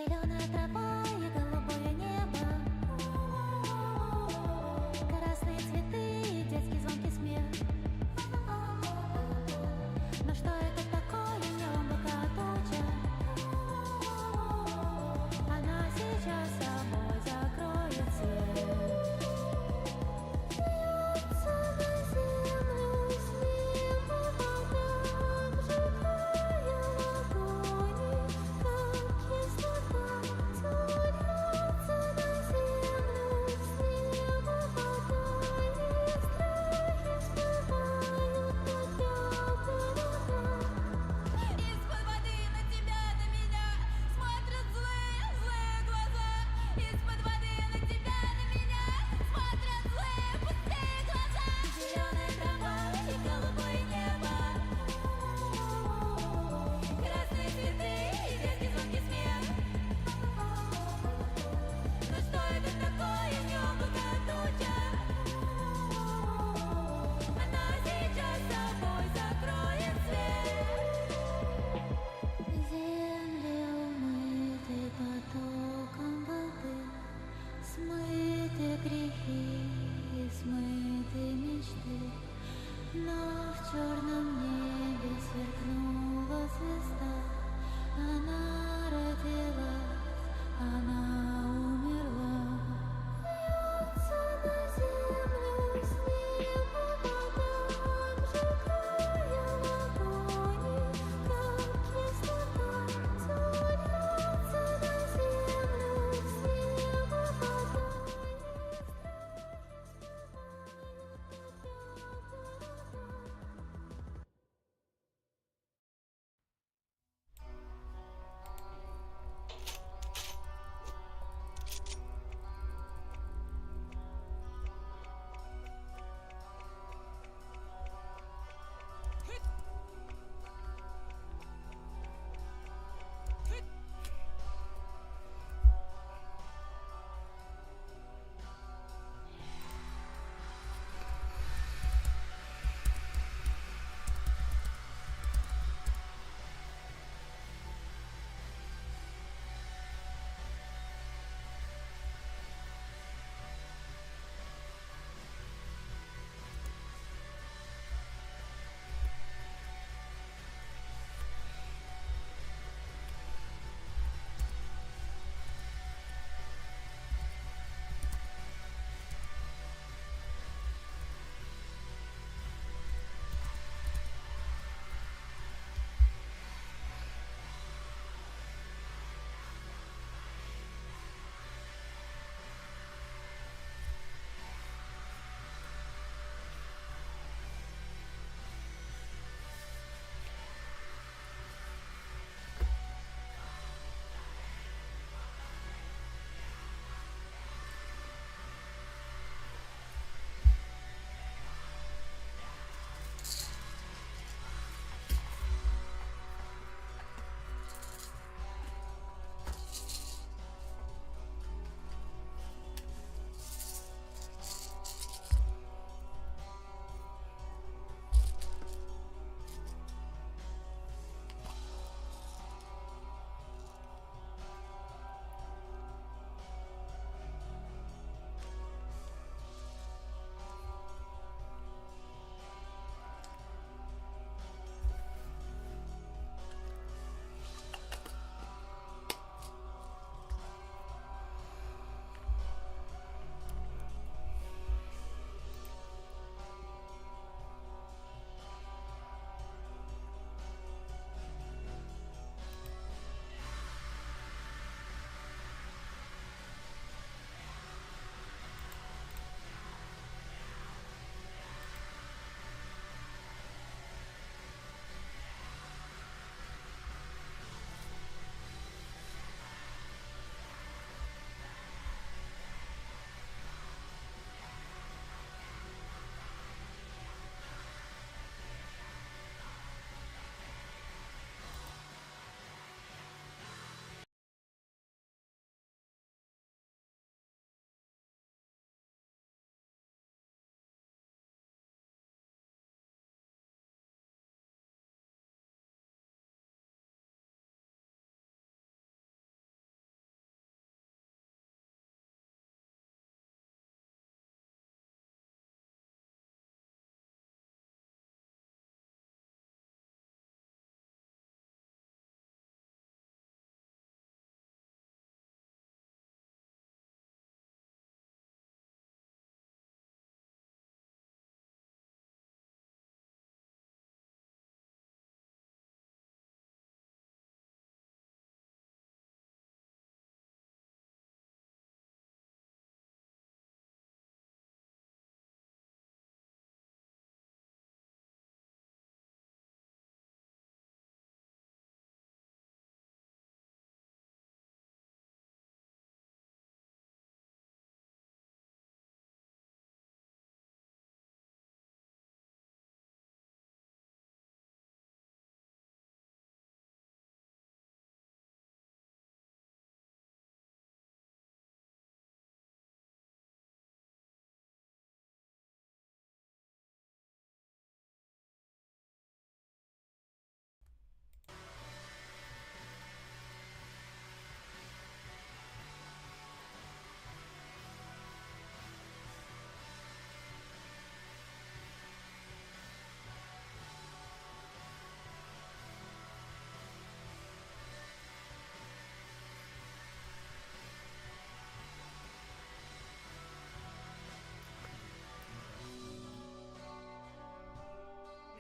Зеленая трава и голубое небо, красные цветы и детский звонкий смех. Но что это такое, необлака туча? Она сейчас собой закроет свет. Льется на землю с неба волна, обжигая ладони, как кислота.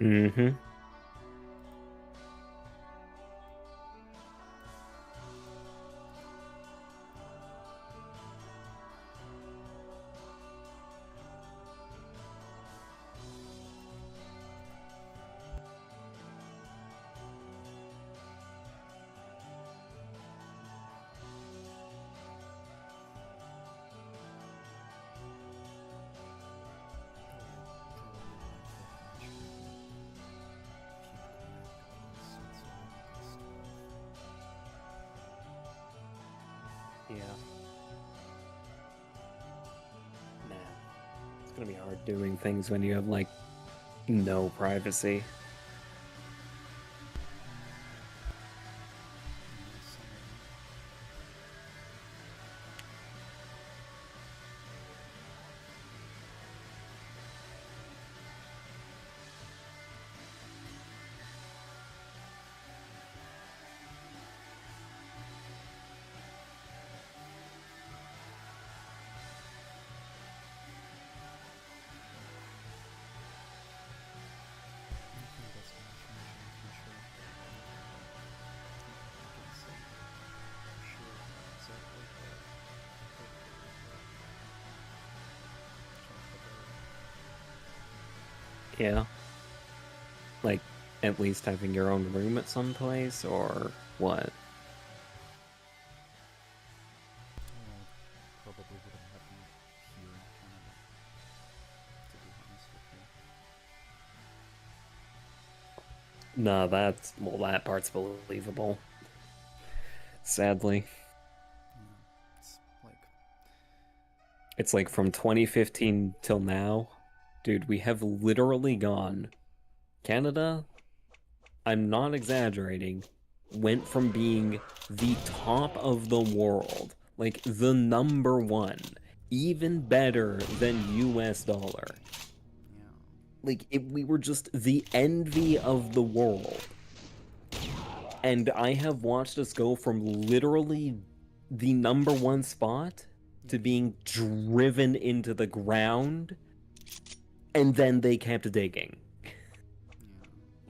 Mm-hmm. Probably won't get much better. Keep quiet because Switzerland is Yeah. Man, it's gonna be hard doing things when you have like no privacy. some of them. I think that's gonna change in the future. I can say for sure exactly, but hopefully it will change for better. Yeah. Like at least having your own room at some place or what? Well, probably wouldn't happen here in Canada, to be honest with you. Nah, that's well, that part's believable. Sadly. Yeah, it's like, It's like from 2015 till now, dude, we have literally gone. Canada, I'm not exaggerating, went from being the top of the world, like the number one, even better than US dollar. yeah, We were just the envy of the world. And I have watched us go from literally the number one spot to being driven into the ground, and then they kept digging. yeah,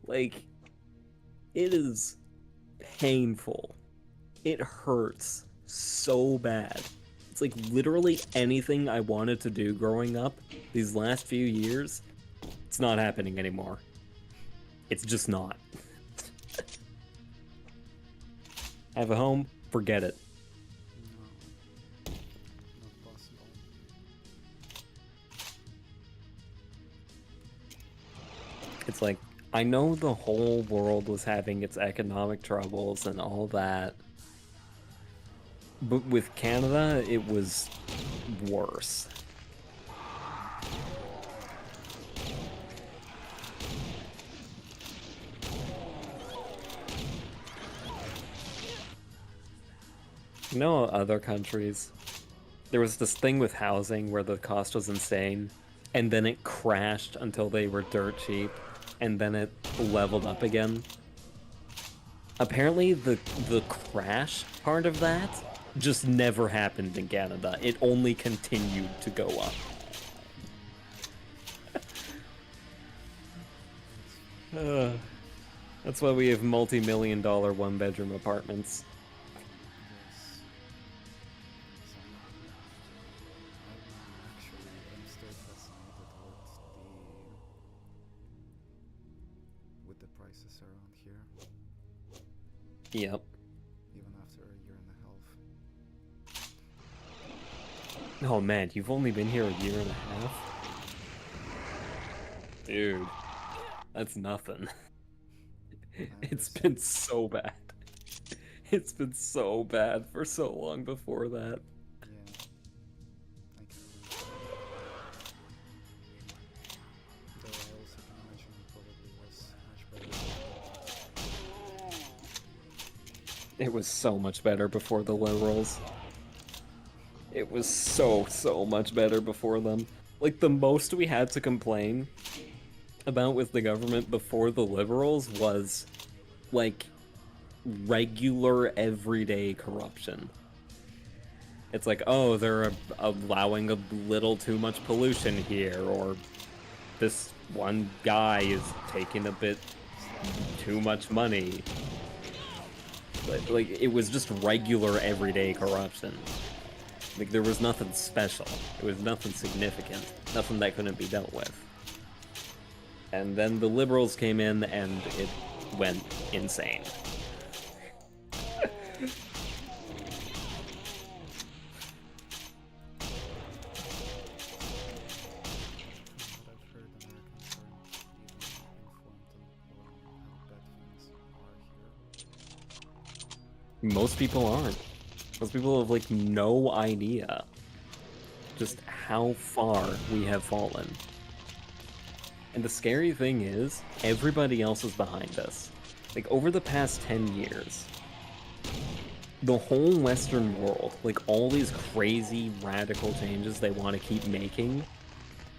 Like, it is painful. It hurts so bad. It's like literally anything I wanted to do growing up these last few years, it's not happening anymore. It's just not. Have a home? Forget it. no, not possible. It's like, I know the whole world was having its economic troubles and all that, but with Canada, it was worse. You know, other countries, there was this thing with housing where the cost was insane, and then it crashed until they were dirt cheap, and then it leveled up again. Apparently, the crash part of that just never happened in Canada. It only continued to go up. That's funny. Uh, that's why we have multi-million dollar one-bedroom apartments. Yes, exactly. I'm still fascinated with the prices around here, Yep. even after a year and a half. Oh man, you've only been here a year and a half? Dude, that's nothing. I It's been understand. so bad. It's been so bad for so long before that. Yeah, I can believe that. Though I also can imagine it probably was much better before. It was so much better before the liberals. It was so, so much better before them. Like, the most we had to complain about with the government before the liberals was, like, regular everyday corruption. It's like, oh, they're allowing a little too much pollution here, or this one guy is taking a bit too much money. But, like, it was just regular everyday corruption. Like, there was nothing special. It was nothing significant. Nothing that couldn't be dealt with. And then the liberals came in and it went insane. From what I've heard, Americans aren't even informed on how bad things are here. Most people aren't. Most people have, like, no idea just how far we have fallen. And the scary thing is, everybody else is behind us. Like, over the past 10 years, the whole Western world, like, all these crazy, radical changes they want to keep making,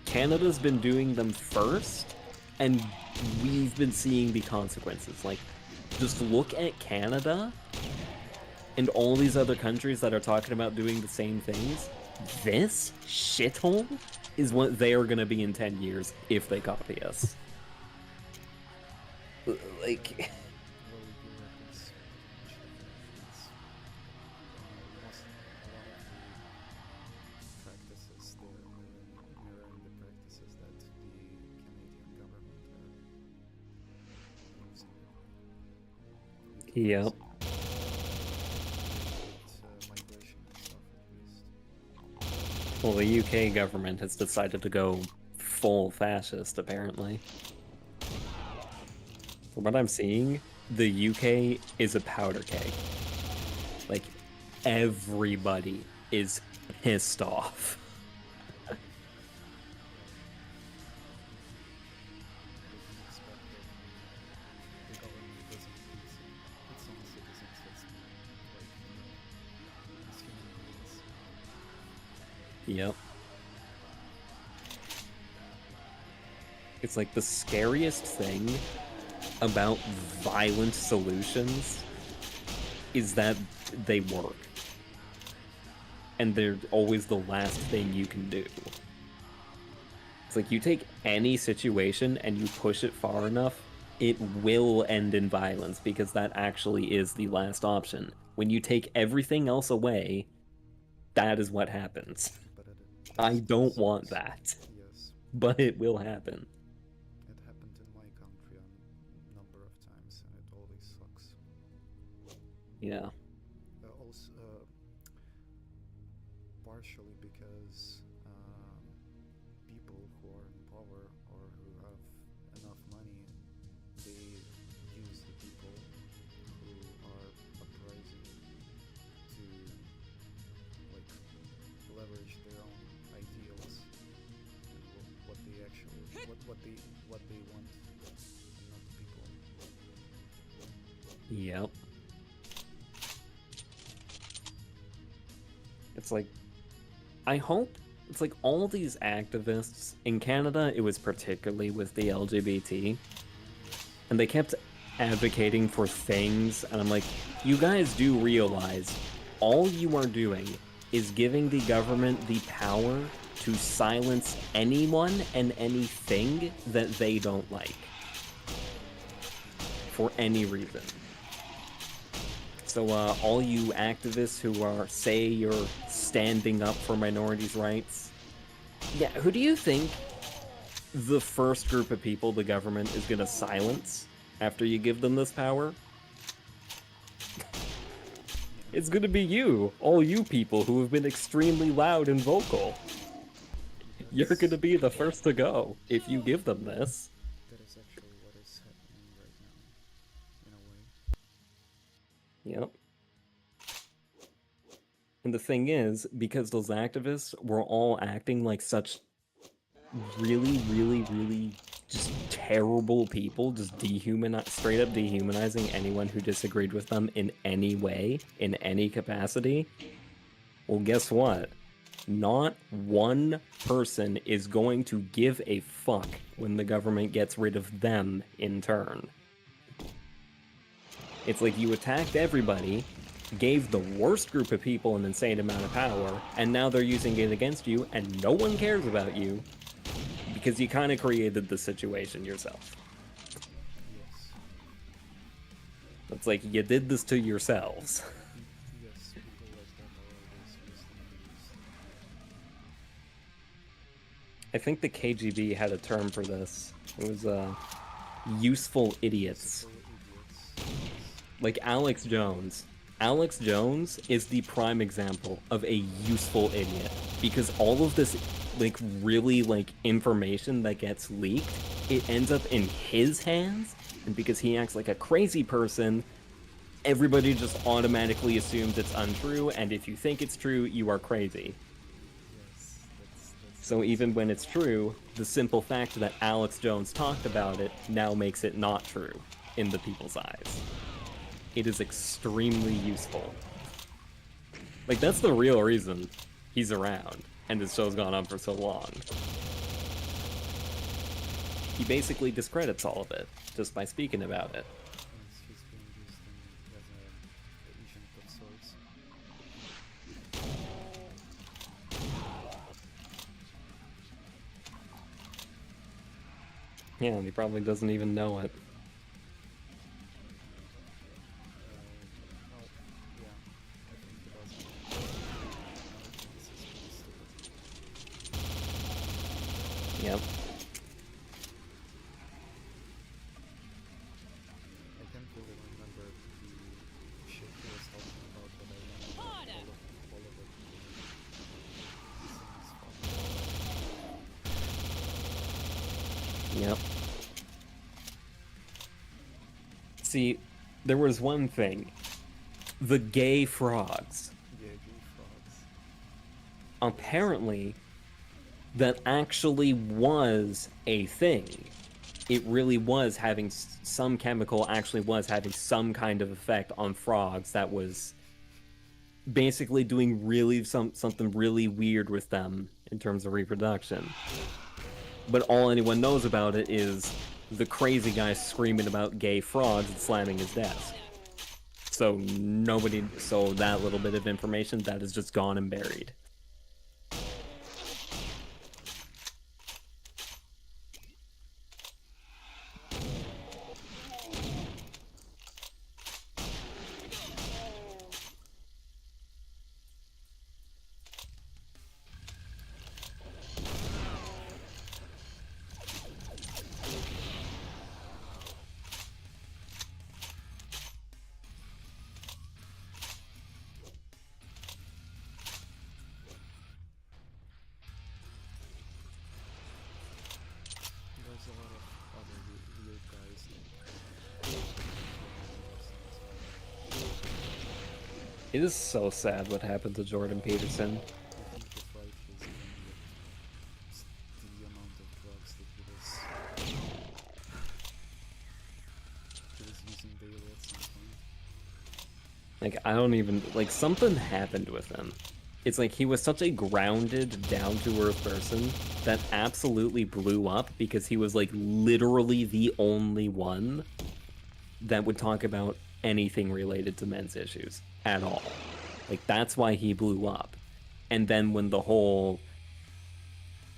Canada's been doing them first, and we've been seeing the consequences. Like, just look at Canada and all these other countries that are talking about doing the same things. This shithole is what they are going to be in 10 years if they copy us. Like, Well, Europe is much different. Most, a lot of the practices there mirroring the practices that the Canadian government are using. yep. Migration and stuff, at least. Well, the UK government has decided to go full fascist, apparently. From what I'm seeing, the UK is a powder keg. Like, everybody is pissed off. They can expect that the government doesn't treat its own citizens as human beings. Yep. It's like the scariest thing about violent solutions is that they work. And they're always the last thing you can do. It's like you take any situation and you push it far enough, it will end in violence because that actually is the last option. When you take everything else away, that is what happens. But I just don't want sucks. that, Yes, but it will happen. it happened in my country a number of times, and it always sucks. Yeah. Also, partially because people who are in power or who have enough money, they use the people who are uprising to like leverage their own ideals and what they actually what they want, and not the people. Yep. It's like, I hope, it's like all these activists, in Canada it was particularly with the LGBT, and they kept advocating for things, and I'm like, you guys do realize all you are doing is giving the government the power to silence anyone and anything that they don't like. For any reason. So all you activists who are, say you're standing up for minorities' rights, yeah, who do you think the first group of people the government is gonna silence after you give them this power? It's gonna be you, all you people who have been extremely loud and vocal. You're gonna be the first to go if you give them this. That is actually what is happening right now, in a way. Yep. And the thing is, because those activists were all acting like such really, really, really just terrible people, just straight up dehumanizing anyone who disagreed with them in any way, in any capacity, well, guess what? Not one person is going to give a fuck when the government gets rid of them in turn. It's like you attacked everybody, gave the worst group of people an insane amount of power, and now they're using it against you, and no one cares about you because you kind of created the situation yourself. Yes. It's like you did this to yourselves. Yes, people like that are always used and abused. I think the KGB had a term for this. It was useful idiots. Simple idiots. Like Alex Jones. Alex Jones is the prime example of a useful idiot because all of this like really like information that gets leaked, it ends up in his hands, and because he acts like a crazy person, everybody just automatically assumes it's untrue, and if you think it's true, you are crazy. Yes, that's So even when it's true, the simple fact that Alex Jones talked about it now makes it not true in the people's eyes. It is extremely useful. Like, that's the real reason he's around, and this show's gone on for so long. He basically discredits all of it, just by speaking about it. yes, he's being used as an agent of sorts. Yeah, and he probably doesn't even know it. Well, yeah, I think he doesn't. I think this is pretty stupid. Yep. I can't really remember the shit he was talking about, but I remember all of it being Yep. See, there was one thing. The gay frogs. yeah, gay frogs. Apparently, that actually was a thing. It really was having some chemical, actually was having some kind of effect on frogs that was basically doing really something really weird with them in terms of reproduction. But all anyone knows about it is the crazy guy screaming about gay frogs and slamming his desk. So that little bit of information, that is just gone and buried. There's a lot of other weird guys It is so sad what happened to Jordan Peterson. I think he tried his hand with the amount of drugs that he was using daily at some point. Like, I don't even, like, something happened with him. It's like he was such a grounded, down-to-earth person that absolutely blew up because he was, like, literally the only one that would talk about anything related to men's issues at all. Like, that's why he blew up. And then when the whole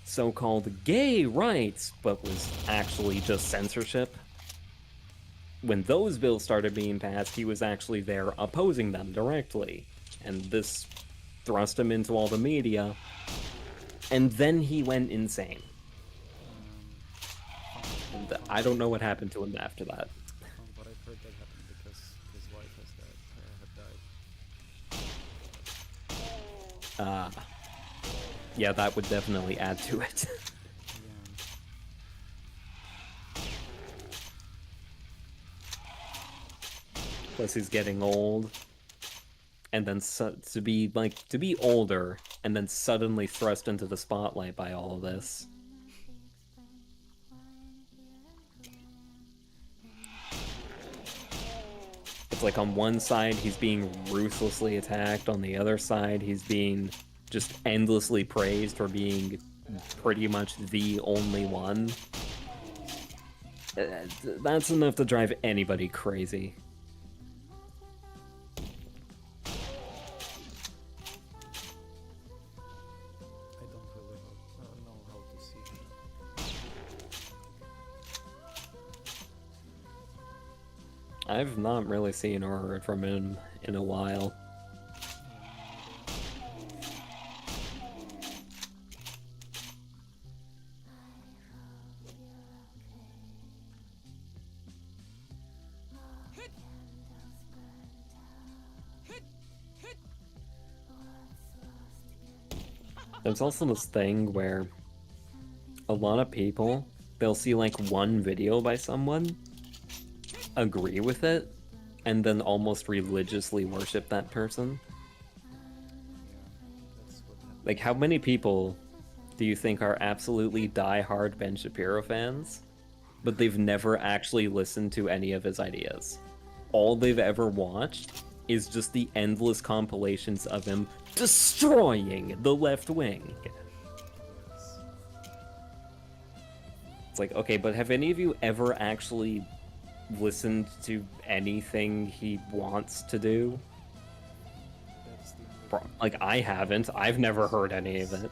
so-called gay rights, but was actually just censorship, when those bills started being passed, he was actually there opposing them directly. And this thrust him into all the media. And then he went insane. And I don't know what happened to him after that. But I've heard that happened because his wife had died. Yeah, that would definitely add to it. Plus he's getting old. And then to be older and then suddenly thrust into the spotlight by all of this. It's like on one side he's being ruthlessly attacked, on the other side he's being just endlessly praised for being pretty much the only one. That's enough to drive anybody crazy. I don't really know how to see him. I've not really seen or heard from him in a while. There's also this thing where a lot of people, they'll see like one video by someone, agree with it, and then almost religiously worship that person. That's what happened. Like, how many people do you think are absolutely die-hard Ben Shapiro fans, but they've never actually listened to any of his ideas? All they've ever watched is just the endless compilations of him destroying the left wing. Yes. It's like, okay, but have any of you ever actually listened to anything he wants to do? That's the only Like, I haven't. I've never heard any of it.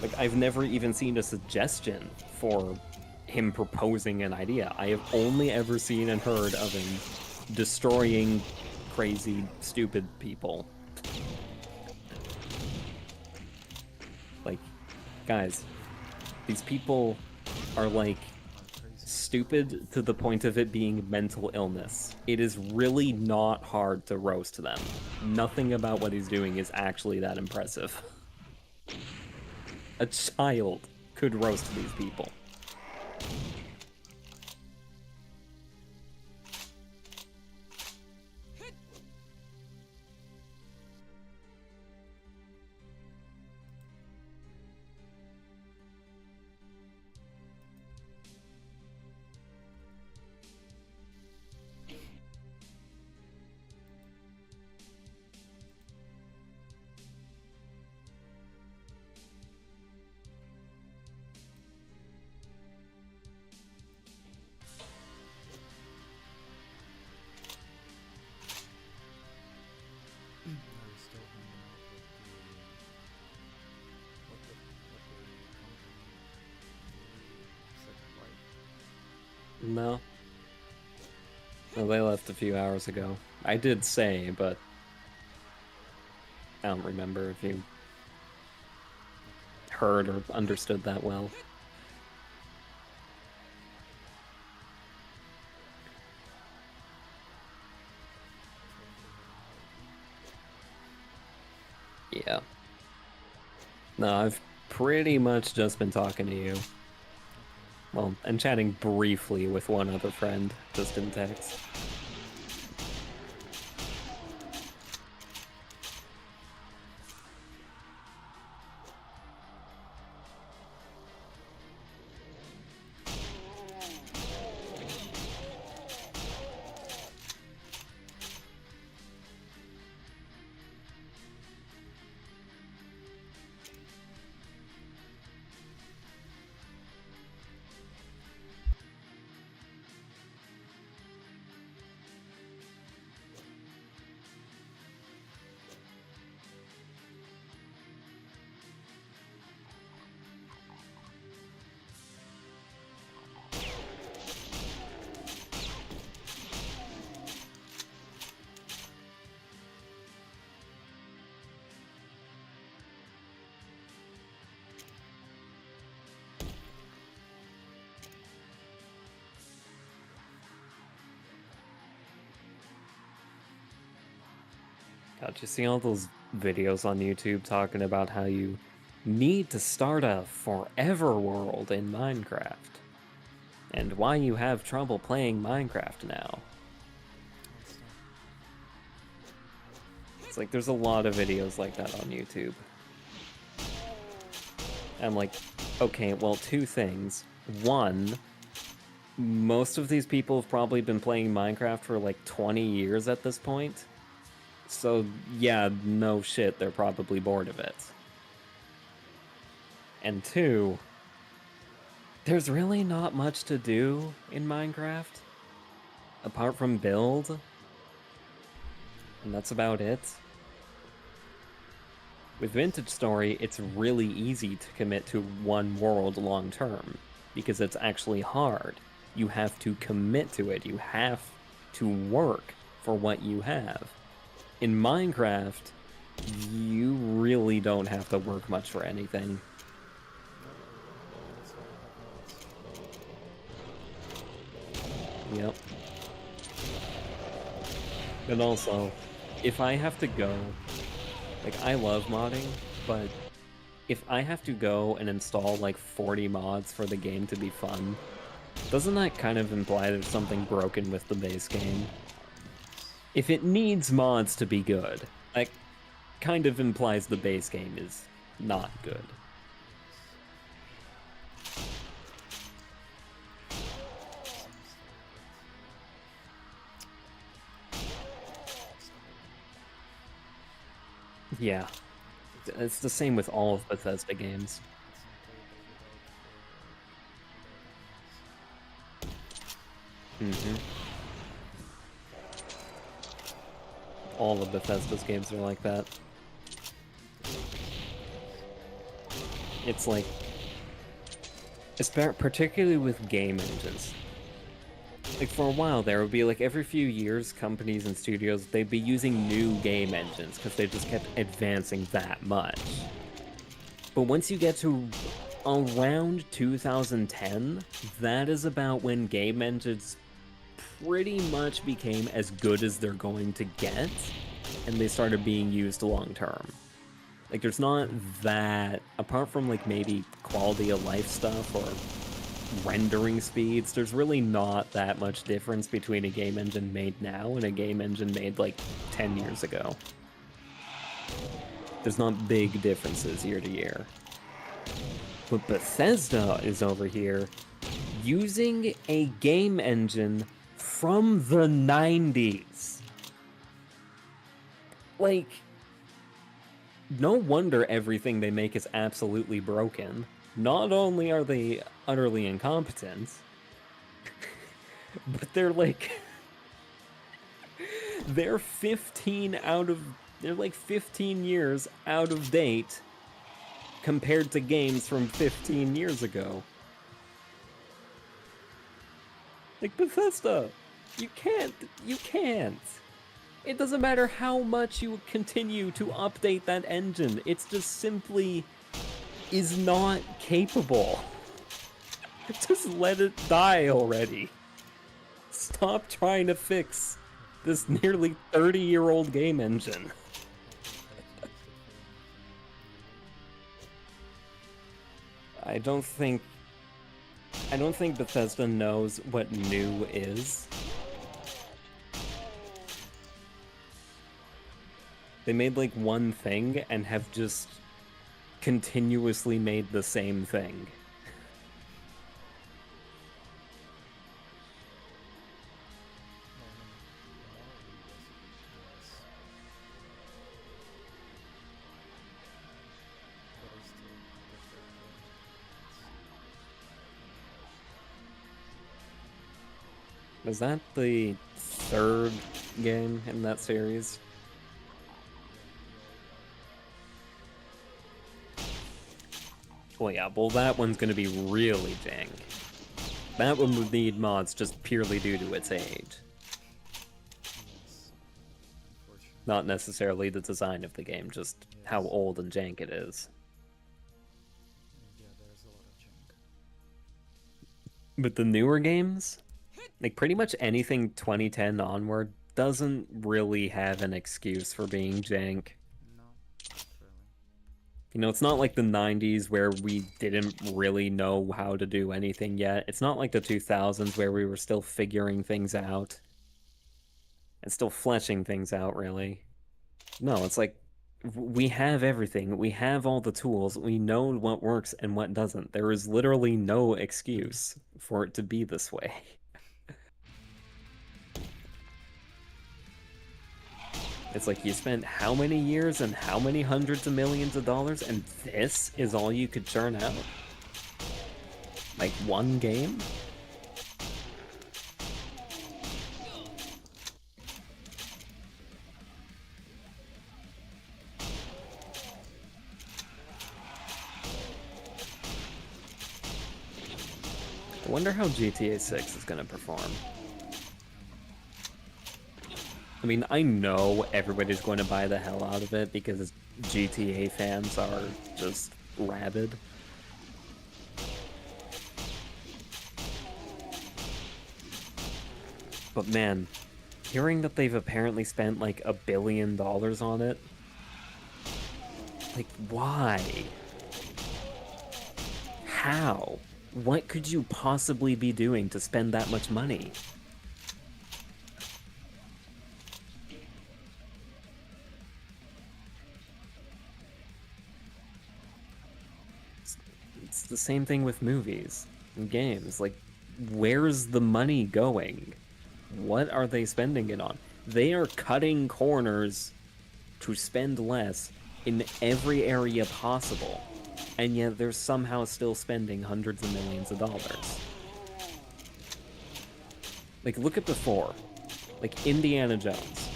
Like, I've never even seen a suggestion for him proposing an idea. I have only ever seen and heard of him destroying crazy, stupid people. Like, guys, these people are like stupid to the point of it being mental illness. It is really not hard to roast them. Nothing about what he's doing is actually that impressive. A child could roast these people. Are you still hanging out with the company, Second Life? No. Well, they left a few hours ago. I did say, but I don't remember if you heard or understood that well. Yeah. No, I've pretty much just been talking to you. Well, and chatting briefly with one other friend, just in text. God, you see all those videos on YouTube talking about how you need to start a forever world in Minecraft, and why you have trouble playing Minecraft now. It's like there's a lot of videos like that on YouTube. I'm like, okay, well, two things. One, most of these people have probably been playing Minecraft for like 20 years at this point. So, yeah, no shit, they're probably bored of it. And two, there's really not much to do in Minecraft, apart from build, and that's about it. With Vintage Story, it's really easy to commit to one world long term, because it's actually hard. You have to commit to it. You have to work for what you have. In Minecraft, you really don't have to work much for anything. That's why I have mods. Yep. And also, if I have to go, like, I love modding, but if I have to go and install like 40 mods for the game to be fun, doesn't that kind of imply there's something broken with the base game? If it needs mods to be good, that kind of implies the base game is not good. Yeah, it's the same with all of Bethesda games. Mm-hmm. All of Bethesda's games are like that. It's like, particularly with game engines. Like, for a while there would be like every few years, companies and studios, they'd be using new game engines because they just kept advancing that much. But once you get to around 2010, that is about when game engines pretty much became as good as they're going to get, and they started being used long term. Like, there's not that, apart from like maybe quality of life stuff or rendering speeds, there's really not that much difference between a game engine made now and a game engine made like 10 years ago. There's not big differences year to year. But Bethesda is over here using a game engine from the 90s. Like, no wonder everything they make is absolutely broken. Not only are they utterly incompetent, but they're like... they're like 15 years out of date compared to games from 15 years ago. Like, Bethesda, you can't. It doesn't matter how much you continue to update that engine, it's just simply is not capable. Just let it die already. Stop trying to fix this nearly 30-year-old game engine. I don't think Bethesda knows what new is. They made like one thing and have just continuously made the same thing. Is that the third game in that series? Well, yeah, well, that one's gonna be really jank. That one would need mods just purely due to its age. Not necessarily the design of the game, just how old and jank it is. Yeah, there's a lot of junk. But the newer games, like pretty much anything 2010 onward, doesn't really have an excuse for being jank. No, not really. You know, it's not like the 90s where we didn't really know how to do anything yet. It's not like the 2000s where we were still figuring things out. And still fleshing things out, really. No, it's like, we have everything. We have all the tools. We know what works and what doesn't. There is literally no excuse for it to be this way. It's like you spent how many years and how many hundreds of millions of dollars, and this is all you could churn out? Like one game? I wonder how GTA 6 is gonna perform. I mean, I know everybody's going to buy the hell out of it because GTA fans are just rabid. But man, hearing that they've apparently spent like $1 billion on it, like, why? How? What could you possibly be doing to spend that much money? It's the same thing with movies and games. Like, where's the money going? What are they spending it on? They are cutting corners to spend less in every area possible, and yet they're somehow still spending hundreds of millions of dollars. Like, look at before. Like, Indiana Jones.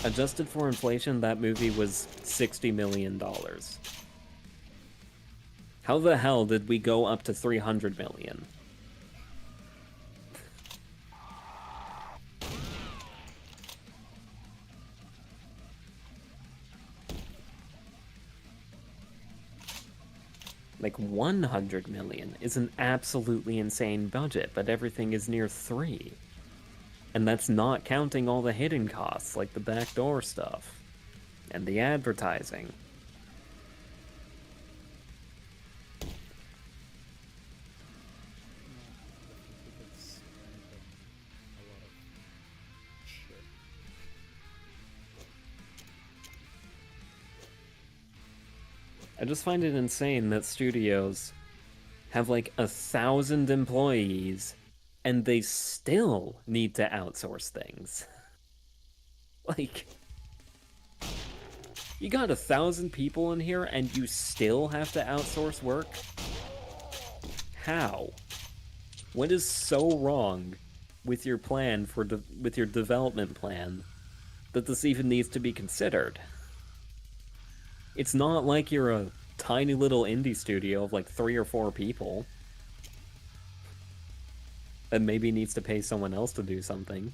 Adjusted for inflation, that movie was $60 million. How the hell did we go up to 300 million? Like 100 million is an absolutely insane budget, but everything is near 3. And that's not counting all the hidden costs, like the backdoor stuff and the advertising. I just find it insane that studios have like 1,000 employees and they still need to outsource things. Like, you got 1,000 people in here and you still have to outsource work? How? What is so wrong with your plan with your development plan that this even needs to be considered? It's not like you're a tiny little indie studio of like 3 or 4 people that maybe needs to pay someone else to do something.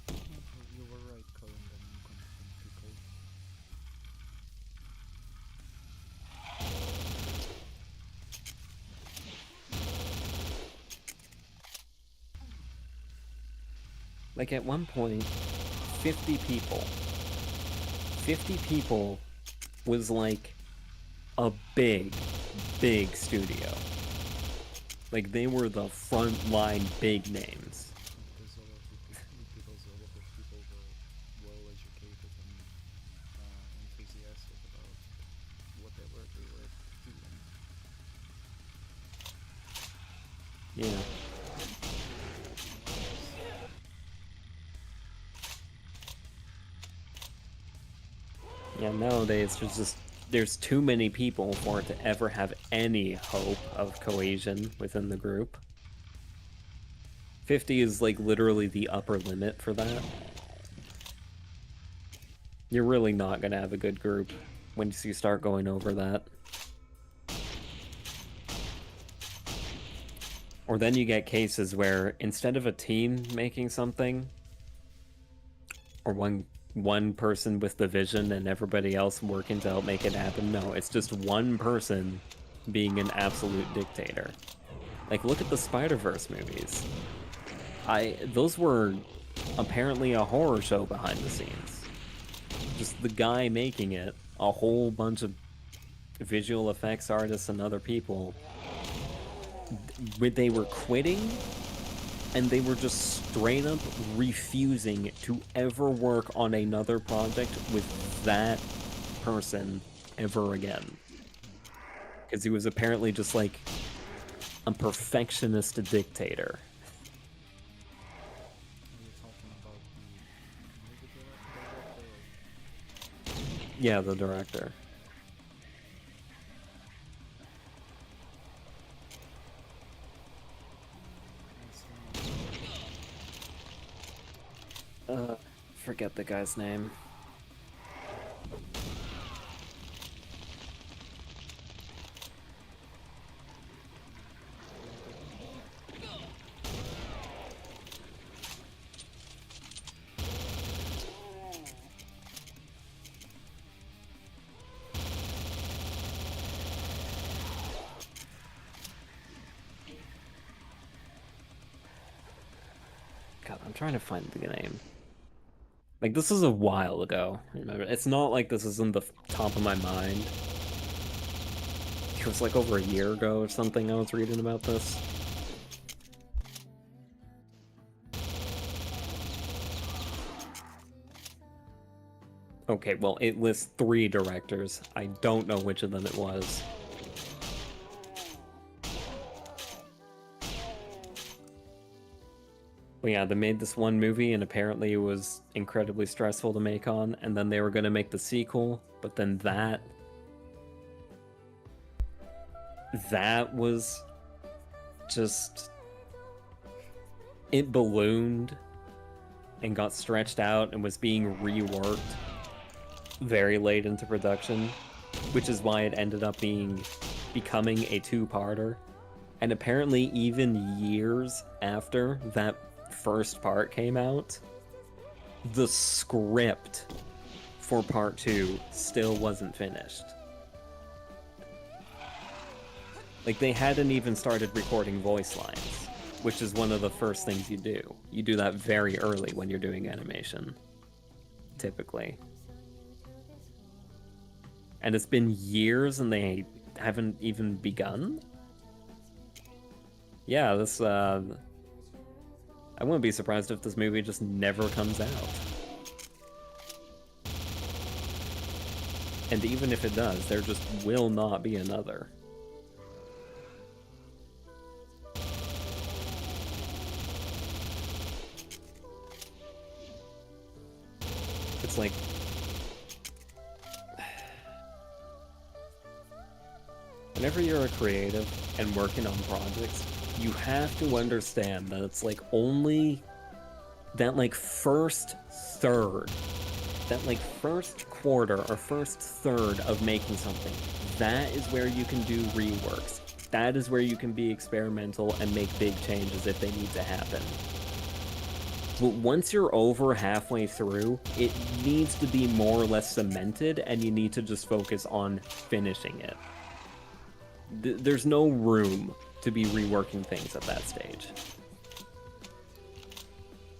You were right, calling them incompetent people. Like at one point, 50 people. 50 people was like a big, big studio. Like they were the frontline big names. Because all of the people were well educated and enthusiastic about whatever they were doing. Yeah. Yeah, nowadays there's too many people for it to ever have any hope of cohesion within the group. 50 is like literally the upper limit for that. You're really not gonna have a good group once you start going over that. Or then you get cases where instead of a team making something, or one person with the vision and everybody else working to help make it happen. No, it's just one person being an absolute dictator. Like, look at the Spider-Verse movies. Those were apparently a horror show behind the scenes. Just the guy making it, a whole bunch of visual effects artists and other people, they were quitting and they were just straight up refusing to ever work on another project with that person ever again. Because he was apparently just like a perfectionist dictator. Are you talking about the movie director? Yeah, the director. Forget the guy's name. trying to find the name. Like, this is a while ago. Remember, it's not like this is in the top of my mind. It was like over a year ago or something I was reading about this. Okay, well, it lists 3 directors. I don't know which of them it was. Well, yeah, they made this one movie, and apparently it was incredibly stressful to make on, and then they were gonna make the sequel, but then that was just... It ballooned and got stretched out and was being reworked very late into production, which is why it ended up becoming a 2-parter. And apparently even years after that first part came out, the script for part 2 still wasn't finished. Like, they hadn't even started recording voice lines, which is one of the first things you do. You do that very early when you're doing animation, typically. And it's been years and they haven't even begun? Yeah, this, I wouldn't be surprised if this movie just never comes out. And even if it does, there just will not be another. It's like... Whenever you're a creative and working on projects, you have to understand that it's like only that like first third, that like first quarter or first third of making something, that is where you can do reworks. That is where you can be experimental and make big changes if they need to happen. But once you're over halfway through, it needs to be more or less cemented, and you need to just focus on finishing it. There's no room to be reworking things at that stage.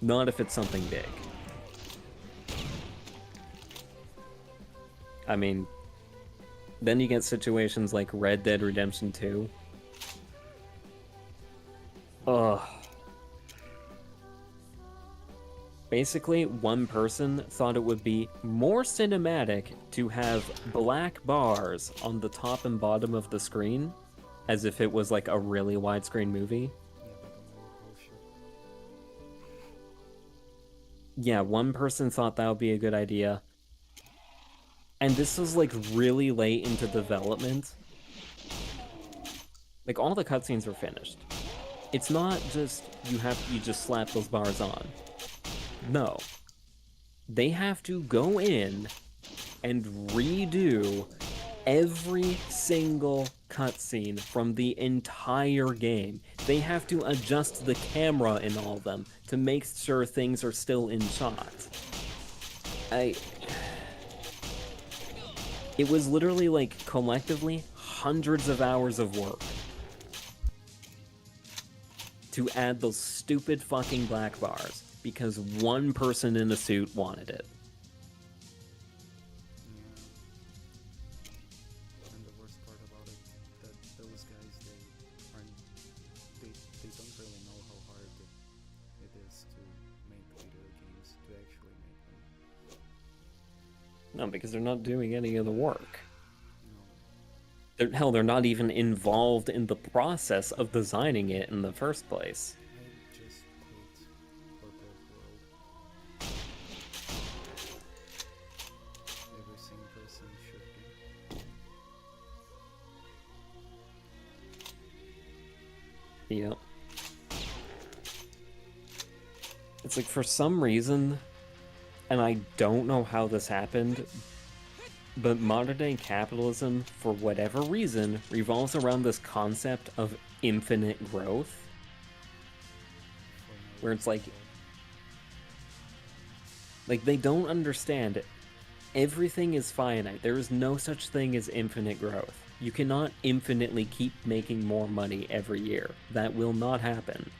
Not if it's something big. I mean, then you get situations like Red Dead Redemption 2. Ugh. Basically, one person thought it would be more cinematic to have black bars on the top and bottom of the screen, as if it was like a really widescreen movie. Yeah, one person thought that would be a good idea. And this was like really late into development. Like, all the cutscenes were finished. It's not just you just slap those bars on. No. They have to go in and redo every single cutscene from the entire game. They have to adjust the camera in all of them to make sure things are still in shot. It was literally like collectively hundreds of hours of work to add those stupid fucking black bars because one person in a suit wanted it. Yeah. And the worst part about it, that those guys, they don't really know how hard it is to make video games, to actually make them. No, because they're not doing any of the work. No. Hell, they're not even involved in the process of designing it in the first place. I just hate corporate world. Every single person should be. Yep. It's like, for some reason, and I don't know how this happened, but modern day capitalism, for whatever reason, revolves around this concept of infinite growth. Where it's like they don't understand it. Everything is finite. There is no such thing as infinite growth. You cannot infinitely keep making more money every year. That will not happen.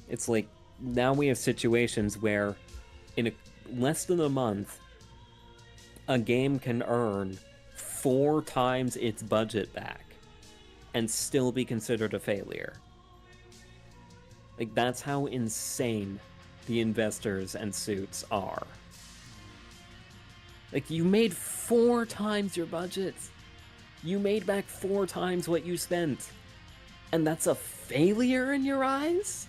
It's like, now we have situations where in less than a month, a game can earn 4 times its budget back and still be considered a failure. Like, that's how insane the investors and suits are. Like, you made 4 times your budget. You made back 4 times what you spent. And that's a failure in your eyes?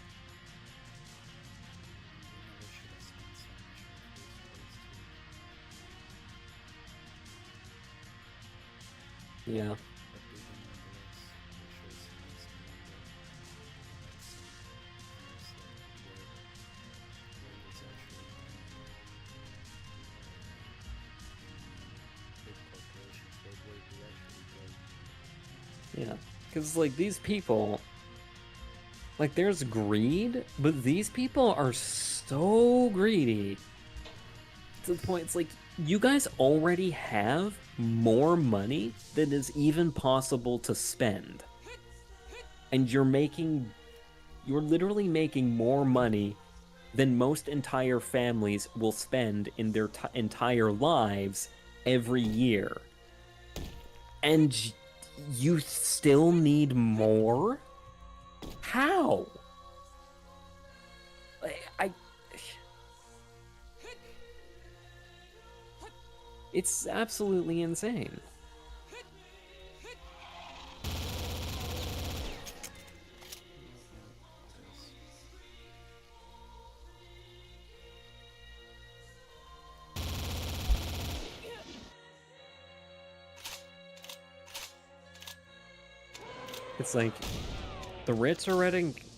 Yeah. Yeah, because, like, these people, like, there's greed, but these people are so greedy to the point, it's like, you guys already have more money than is even possible to spend. And you're literally making more money than most entire families will spend in their entire lives every year. And you still need more? How? It's absolutely insane. It's like, the rich are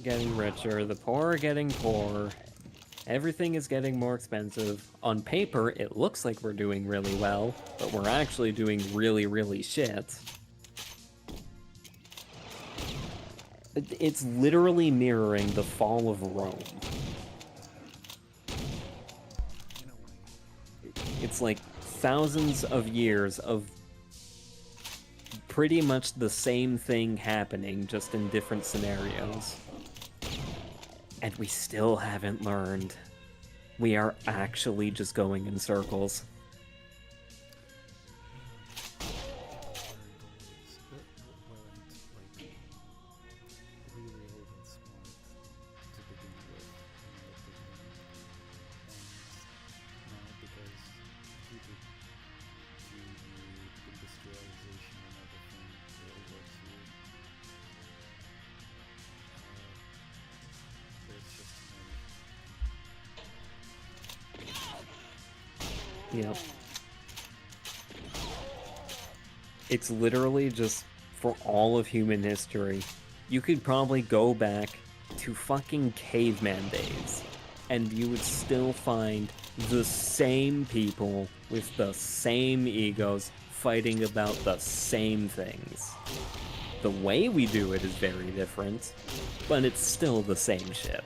getting richer, the poor are getting poorer, everything is getting more expensive. On paper, it looks like we're doing really well, but we're actually doing really, really shit. It's literally mirroring the fall of Rome. It's like thousands of years of pretty much the same thing happening, just in different scenarios. And we still haven't learned. We are actually just going in circles. Yep. It's literally just, for all of human history, you could probably go back to fucking caveman days, and you would still find the same people with the same egos fighting about the same things. The way we do it is very different, but it's still the same shit.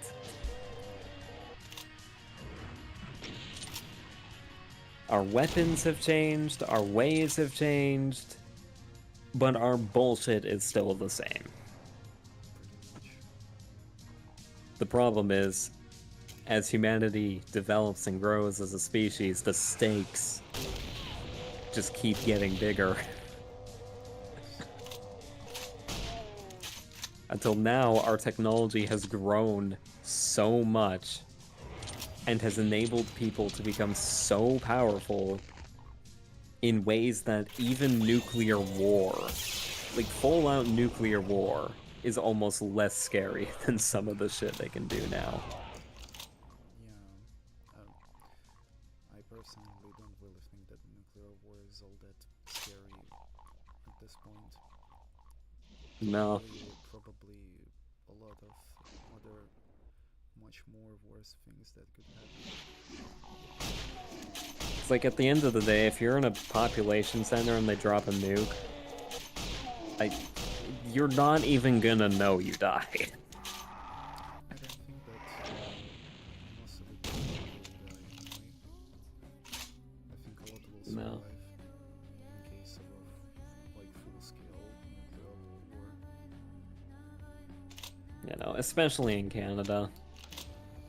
Our weapons have changed, our ways have changed, but our bullshit is still the same. The problem is, as humanity develops and grows as a species, the stakes just keep getting bigger. Until now, our technology has grown so much and has enabled people to become so powerful in ways that even nuclear war, like full-out nuclear war, is almost less scary than some of the shit they can do now. Yeah, I personally don't really think that nuclear war is all that scary at this point. No. Probably a lot of other much more worse things that could happen. It's like, at the end of the day, if you're in a population center and they drop a nuke, you're not even gonna know you died. I don't think that most of the people will die anyway. I think a lot will survive No. in case of like full-scale nuclear war. You know, especially in Canada.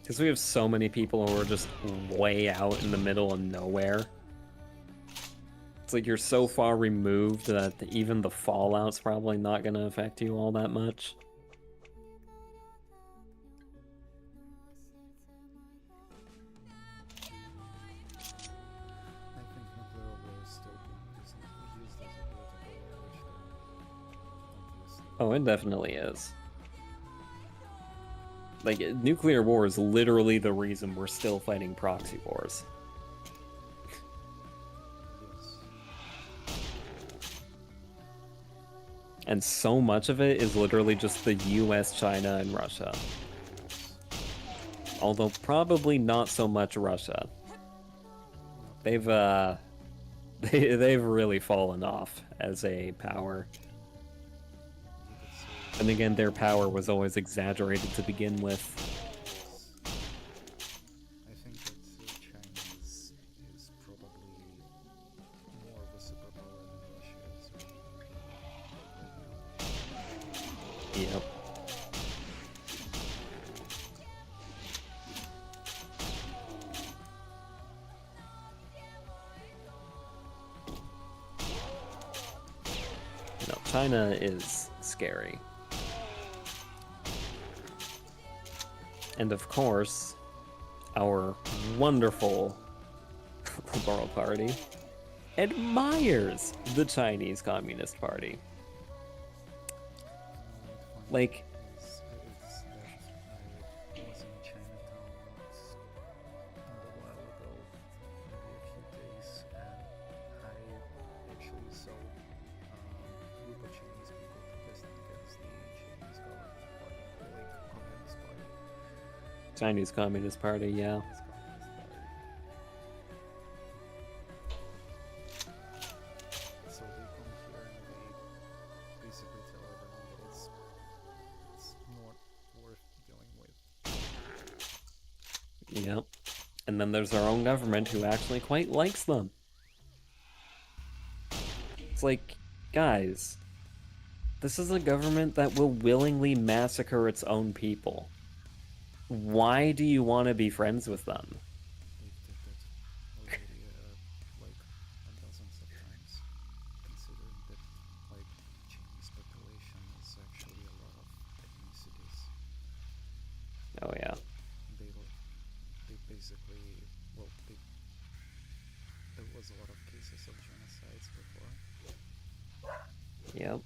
Because we have so many people who are just way out in the middle of nowhere. It's like you're so far removed that even the fallout's probably not going to affect you all that much. I think nuclear war is still being used as a political leverage, though, obviously. Oh, it definitely is. Like, nuclear war is literally the reason we're still fighting proxy wars. Yes. And so much of it is literally just the US, China, and Russia. Although probably not so much Russia. They've really fallen off as a power. And again, their power was always exaggerated to begin with. I think that China is probably more of a superpower than Russia is right now. Yep. No, China is scary. And of course, our wonderful Liberal Party admires the Chinese Communist Party. Like, It's that I was in Chinatown not a while ago, maybe a few days, and I actually saw a group of Chinese people protesting against the Chinese government party, like Communist Party. Chinese Communist Party, yeah. Chinese Communist Party. So they come here and they basically tell everyone that it's not worth dealing with. Yep. And then there's our own government who actually quite likes them. It's like, guys, this is a government that will willingly massacre its own people. Why do you want to be friends with them? They've did that already like dozens of times, considering that like Chinese population is actually a lot of ethnicities. Oh yeah. They basically, well, there was a lot of cases of genocides before. Yep.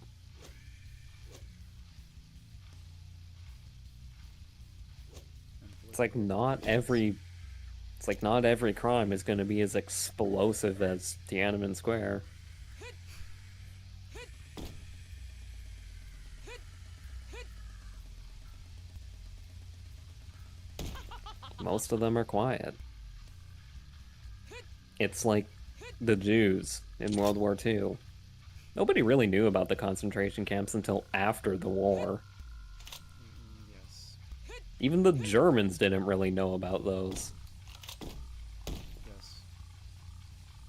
And It's like not every crime is going to be as explosive as Tiananmen Square. Most of them are quiet. It's like the Jews in World War II. Nobody really knew about the concentration camps until after the war. Yes, Even the Germans didn't really know about those. yes.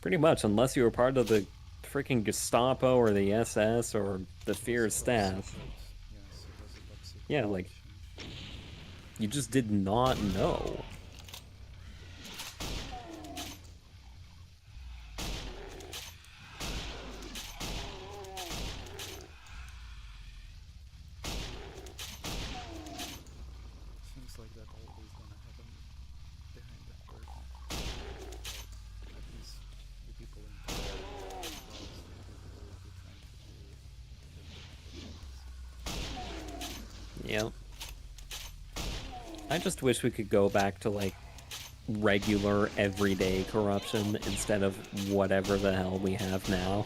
Pretty much, unless you were part of the freaking Gestapo or the SS or the Führer's staff. Yes, it was a top secret Yeah, like, operation. you just did not know. Things like that always gonna happen behind the curtain. At least the people in power, the people will be trying to do the Yep. I just wish we could go back to, like, regular, everyday corruption instead of whatever the hell we have now.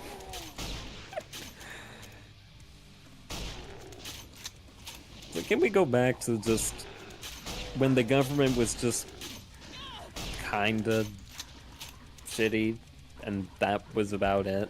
Like, can we go back to just when the government was just kinda shitty and that was about it?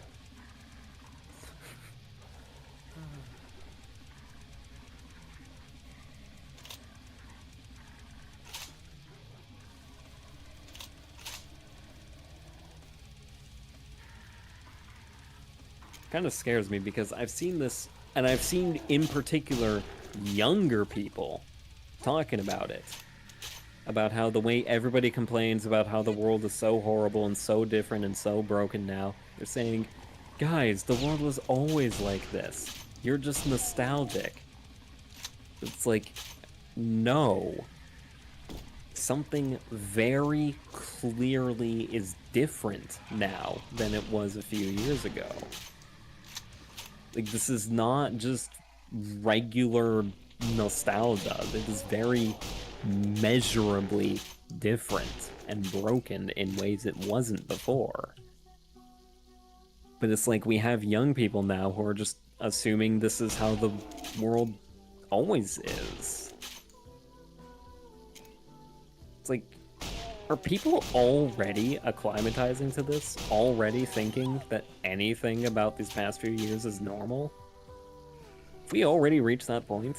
Kind of scares me because I've seen this, and I've seen in particular younger people talking about it. about how the way everybody complains about how the world is so horrible and so different and so broken now. They're saying, guys, the world was always like this. You're just nostalgic. It's like, no. Something very clearly is different now than it was a few years ago. Like, this is not just regular nostalgia. It is very measurably different and broken in ways it wasn't before. But it's like we have young people now who are just assuming this is how the world always is. It's like, are people already acclimatizing to this? Already thinking that anything about these past few years is normal? Have we already reached that point?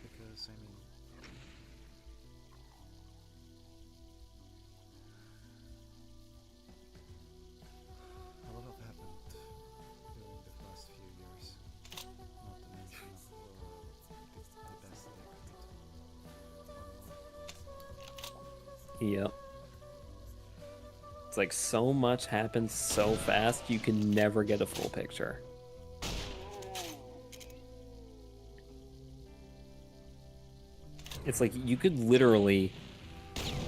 Because I mean, a lot have happened during the past few years. Not to mention the past decade. Yep. It's like so much happens so fast, you can never get a full picture. It's like you could literally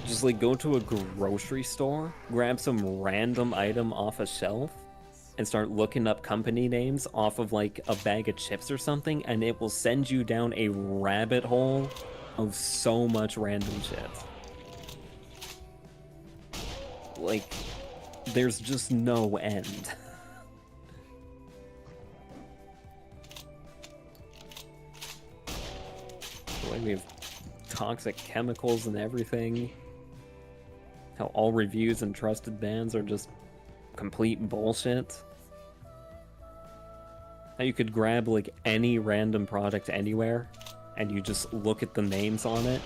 just like go to a grocery store, grab some random item off a shelf, and start looking up company names off of like a bag of chips or something, and it will send you down a rabbit hole of so much random shit. Like, there's just no end. Like, we have toxic chemicals and everything. How all reviews and trusted bands are just complete bullshit. How you could grab like any random product anywhere and you just look at the names on it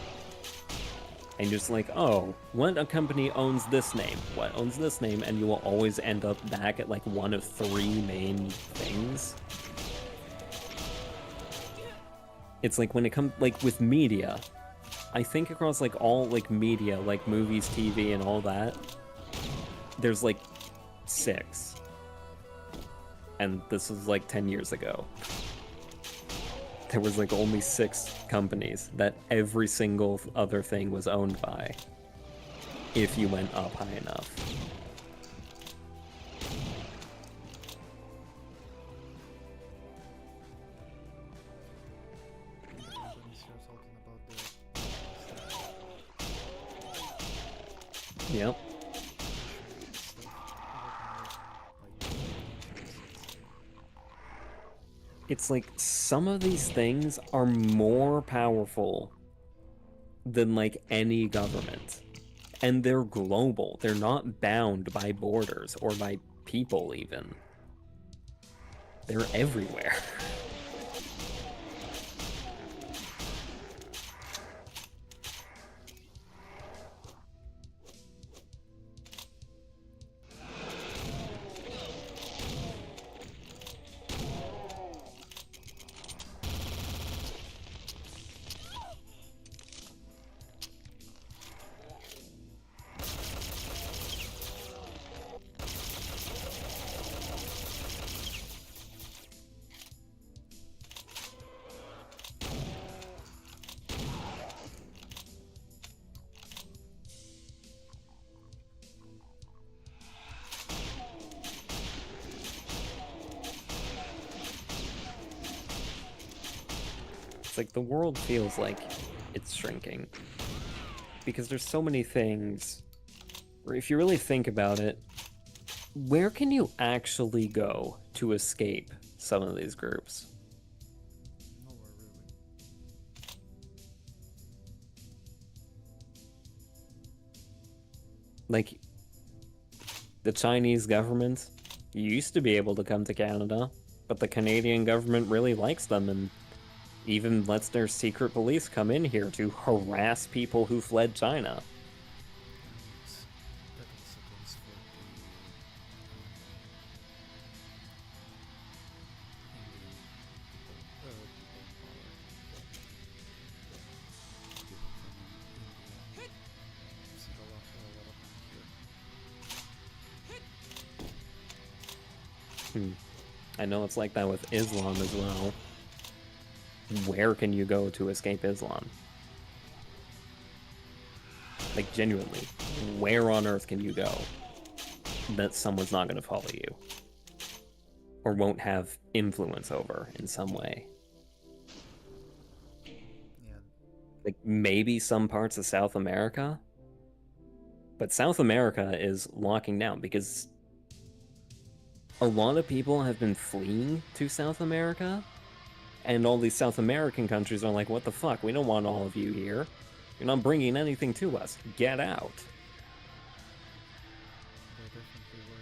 and you're just like, oh, what a company owns this name? What owns this name? And you will always end up back at like one of three main things. It's like when it comes like with media, I think across like all like media, like movies, TV, and all that, there's like 6. And this was like 10 years ago. There was like only 6 companies that every single other thing was owned by, if you went up high enough. Companies you're talking about the Yep. It's like some of these things are more powerful than like any government. And they're global. They're not bound by borders or by people even. They're everywhere. It's like the world feels like it's shrinking. Because there's so many things where if you really think about it, where can you actually go to escape some of these groups? nowhere really. Like, the Chinese government used to be able to come to Canada, but the Canadian government really likes them and even lets their secret police come in here to harass people who fled China. And that also goes for I know it's like that with Islam as well. Where can you go to escape Islam? Like, genuinely, where on earth can you go that someone's not going to follow you? Or won't have influence over in some way? Yeah, Like, maybe some parts of South America? But South America is locking down because a lot of people have been fleeing to South America, and all these South American countries are like, what the fuck? We don't want all of you here. You're not bringing anything to us. Get out. there definitely were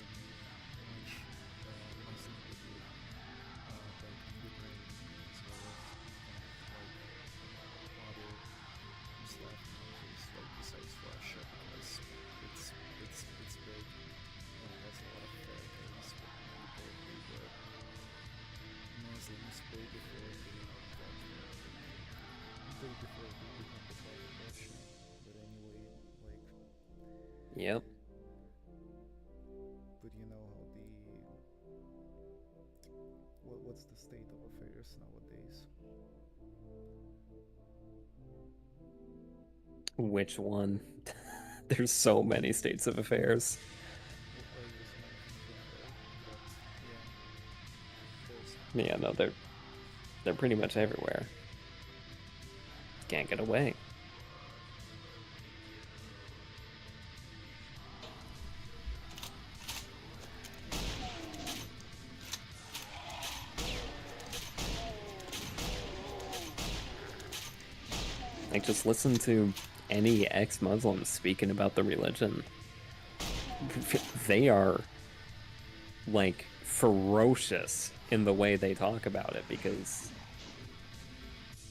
much less negative like Ukraine as well as like other Slav countries like besides Russia because it's big and has a lot of territories but people who were Muslims way before they before they become the part of Russia. But anyway, like Yep. but you know how what's the state of affairs nowadays? Which one? There's so many states of affairs. Well, I was mentioning there, but yeah, there's Yeah, no, they're pretty much everywhere. Can't get away. Like, just listen to any ex-Muslim speaking about the religion. They are, like, ferocious in the way they talk about it because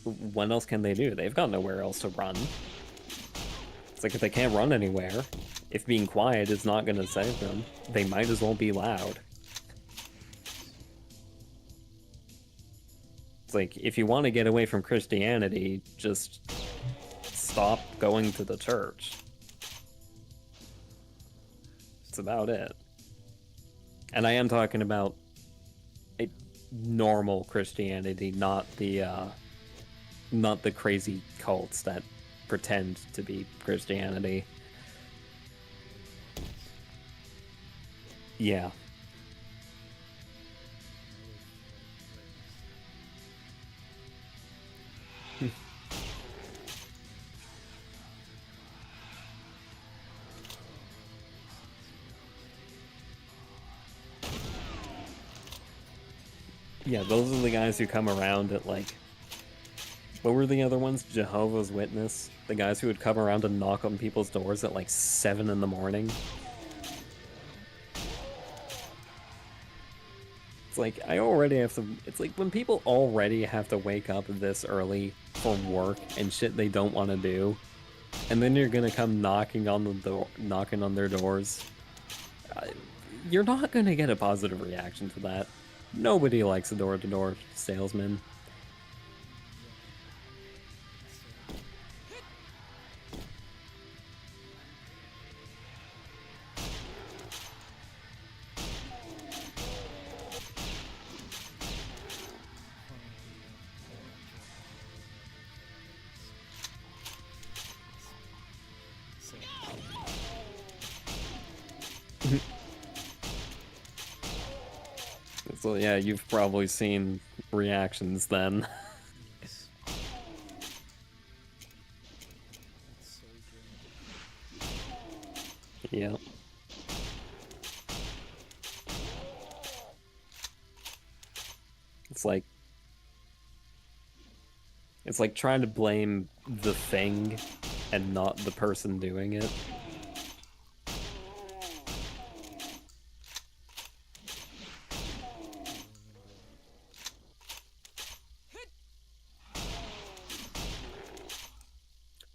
what else can they do? They've got nowhere else to run. It's like if they can't run anywhere, if being quiet is not going to save them, they might as well be loud. It's like, if you want to get away from Christianity, just stop going to the church. That's about it. And I am talking about a normal Christianity, not the crazy cults that pretend to be Christianity. Yeah. Yeah, those are the guys who come around at, like, what were the other ones? Jehovah's Witness? The guys who would come around and knock on people's doors at like 7 in the morning? It's like, I already have to... It's like, when people already have to wake up this early for work and shit they don't want to do, and then you're gonna come knocking on the door, knocking on their doors, you're not gonna get a positive reaction to that. Nobody likes a door-to-door salesman. So yeah, you've probably seen reactions then. yes. It's so draining. Yeah. It's like trying to blame the thing and not the person doing it.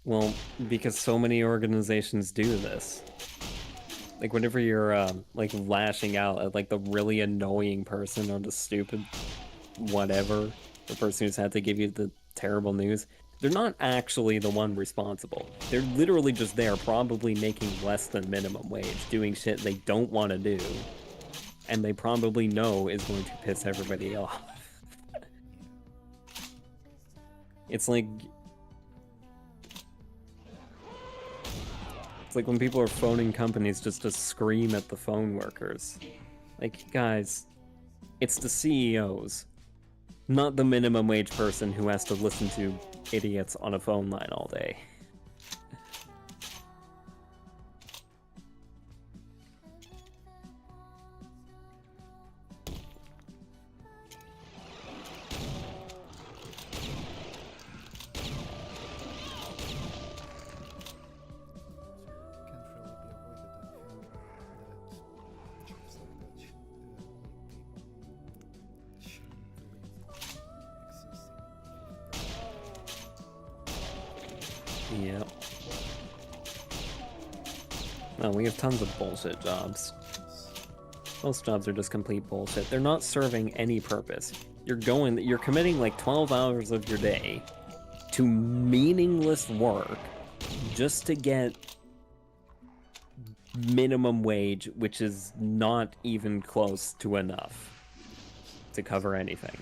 Well, because so many organizations do this. Like, whenever you're, like, lashing out at, like, the really annoying person or the stupid whatever, the person who's had to give you the terrible news, they're not actually the one responsible. They're literally just there, probably making less than minimum wage, doing shit they don't want to do. and they probably know is going to piss everybody off. It's like when people are phoning companies just to scream at the phone workers. Like, guys, it's the CEOs, not the minimum wage person who has to listen to idiots on a phone line all day. Yep. No, we have tons of bullshit jobs. Most jobs are just complete bullshit. They're not serving any purpose. You're committing like 12 hours of your day to meaningless work just to get minimum wage, which is not even close to enough to cover anything.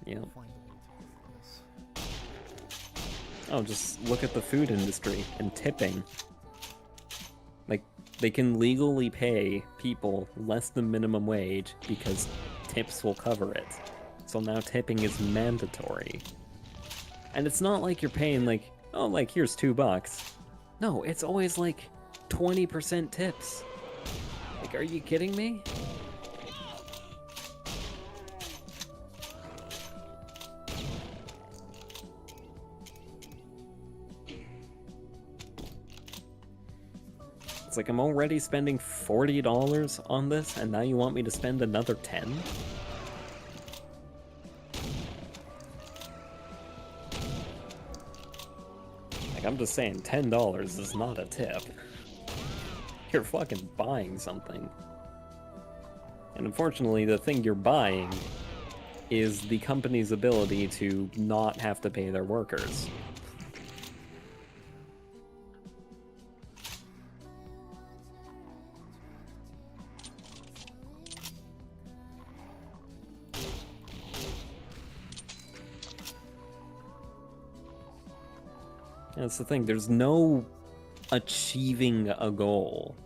Yeah. Oh, just look at the food industry and tipping. Like, they can legally pay people less than minimum wage because tips will cover it. So now tipping is mandatory. And it's not like you're paying like, oh, like, here's $2. No, it's always like 20% tips. Like, are you kidding me? It's like, I'm already spending $40 on this, and now you want me to spend another 10? Like, I'm just saying, $10 is not a tip. You're fucking buying something. And unfortunately, the thing you're buying is the company's ability to not have to pay their workers. That's the thing, there's no achieving a goal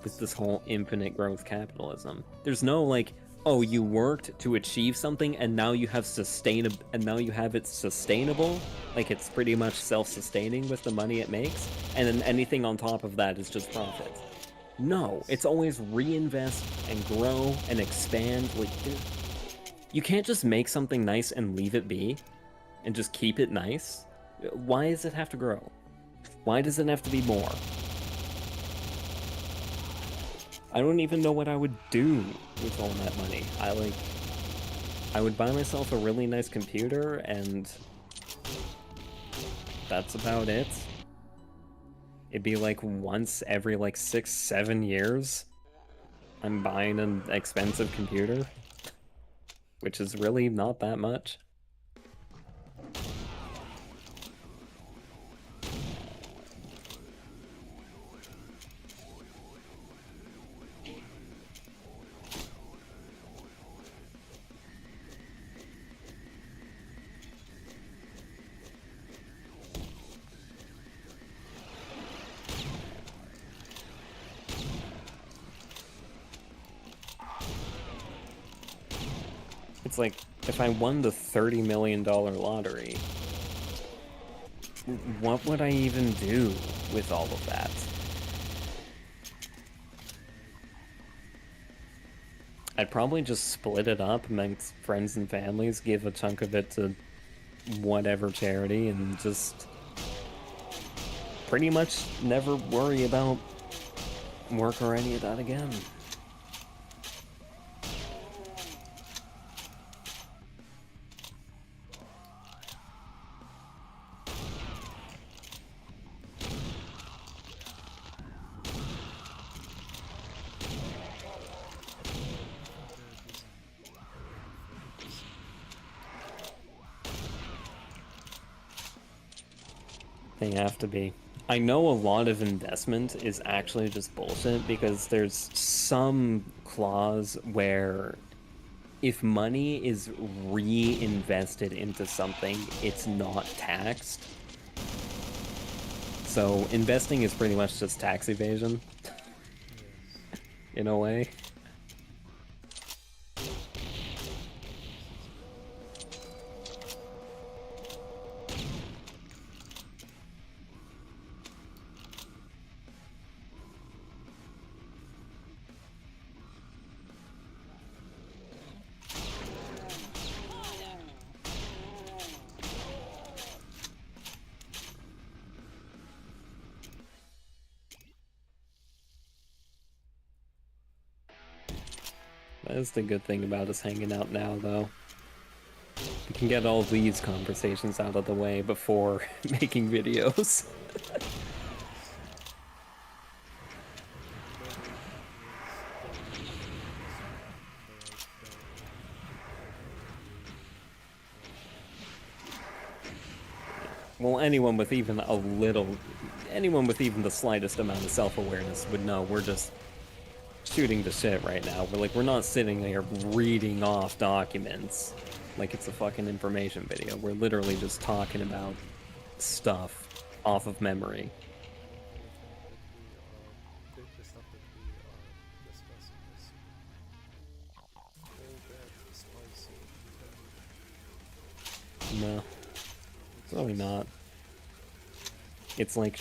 with this whole infinite growth capitalism. There's no like, oh, you worked to achieve something and now you have it sustainable, like it's pretty much self-sustaining with the money it makes, and then anything on top of that is just profit. No, it's always reinvest and grow and expand. Like, you can't just make something nice and leave it be and just keep it nice. Why does it have to grow? Why does it have to be more? I don't even know what I would do with all that money. I would buy myself a really nice computer, and that's about it. It'd be like once every like 6-7 years, I'm buying an expensive computer, which is really not that much. It's like, if I won the $30 million lottery, what would I even do with all of that? I'd probably just split it up amongst friends and families, give a chunk of it to whatever charity, and just pretty much never worry about work or any of that again. They have to be. I know a lot of investment is actually just bullshit because there's some clause where if money is reinvested into something, it's not taxed. So investing is pretty much just tax evasion, Yes. in a way. That's the good thing about us hanging out now, though. We can get all these conversations out of the way before making videos. Well, anyone with even a little, anyone with even the slightest amount of self-awareness would know we're just shooting the shit right now. We're not sitting there reading off documents like it's a fucking information video. We're literally just talking about stuff off of memory. The stuff that we are discussing is all that spicy. No, it's really not. It's like,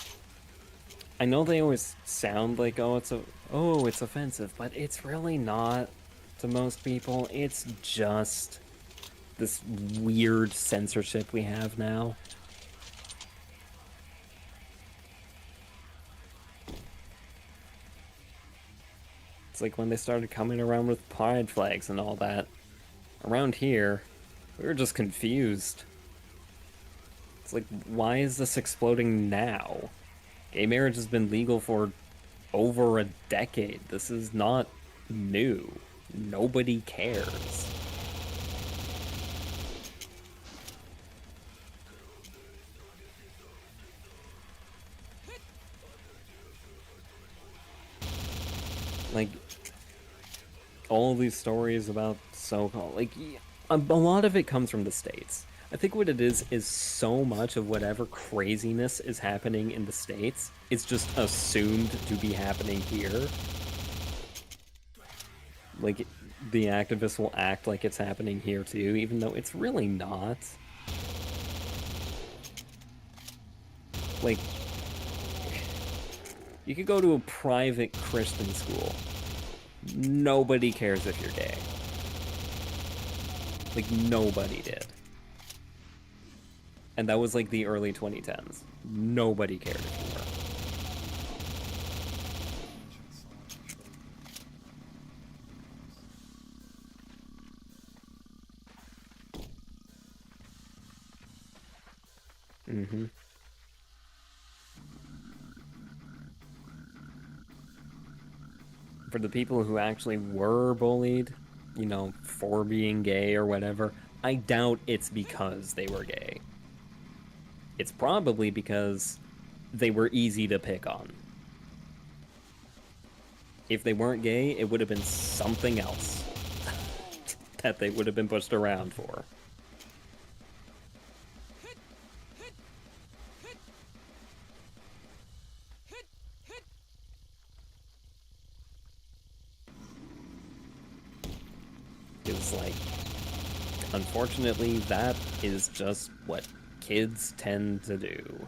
I know they always sound like, oh, it's offensive, but it's really not to most people. It's just this weird censorship we have now. It's like when they started coming around with pride flags and all that. Around here, we were just confused. It's like, why is this exploding now? Gay marriage has been legal for over a decade. This is not new. Nobody cares. Like, all these stories about so-called, like, a lot of it comes from the States. I think what it is so much of whatever craziness is happening in the States is just assumed to be happening here. Like, the activists will act like it's happening here too, even though it's really not. Like, you could go to a private Christian school. Nobody cares if you're gay. Like, nobody did. And that was like the early 2010s. Nobody cared if you were. Mm-hmm. For the people who actually were bullied, you know, for being gay or whatever, I doubt it's because they were gay. It's probably because they were easy to pick on. If they weren't gay, it would have been something else that they would have been pushed around for. It's like, unfortunately, that is just what kids tend to do.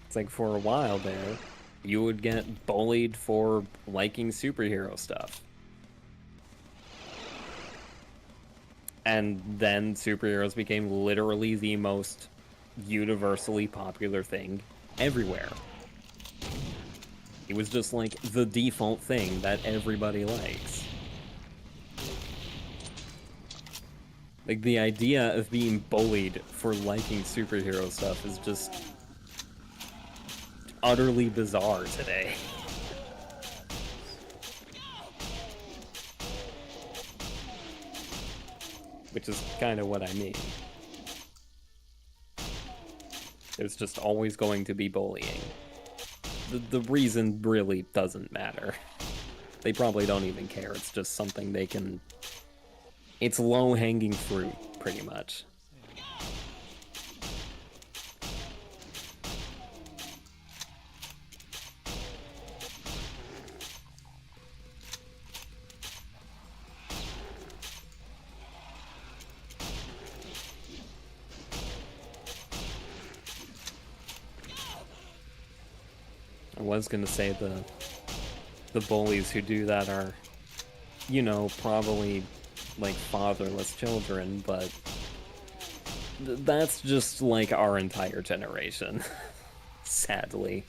It's like for a while there, you would get bullied for liking superhero stuff. And then superheroes became literally the most universally popular thing everywhere. It was just like the default thing that everybody likes. Like, the idea of being bullied for liking superhero stuff is just utterly bizarre today. Which is kind of what I mean. There's just always going to be bullying. The reason really doesn't matter. They probably don't even care. It's just something they can... It's low-hanging fruit, pretty much. I was gonna say the bullies who do that are, you know, probably like fatherless children, but that's just like our entire generation, sadly.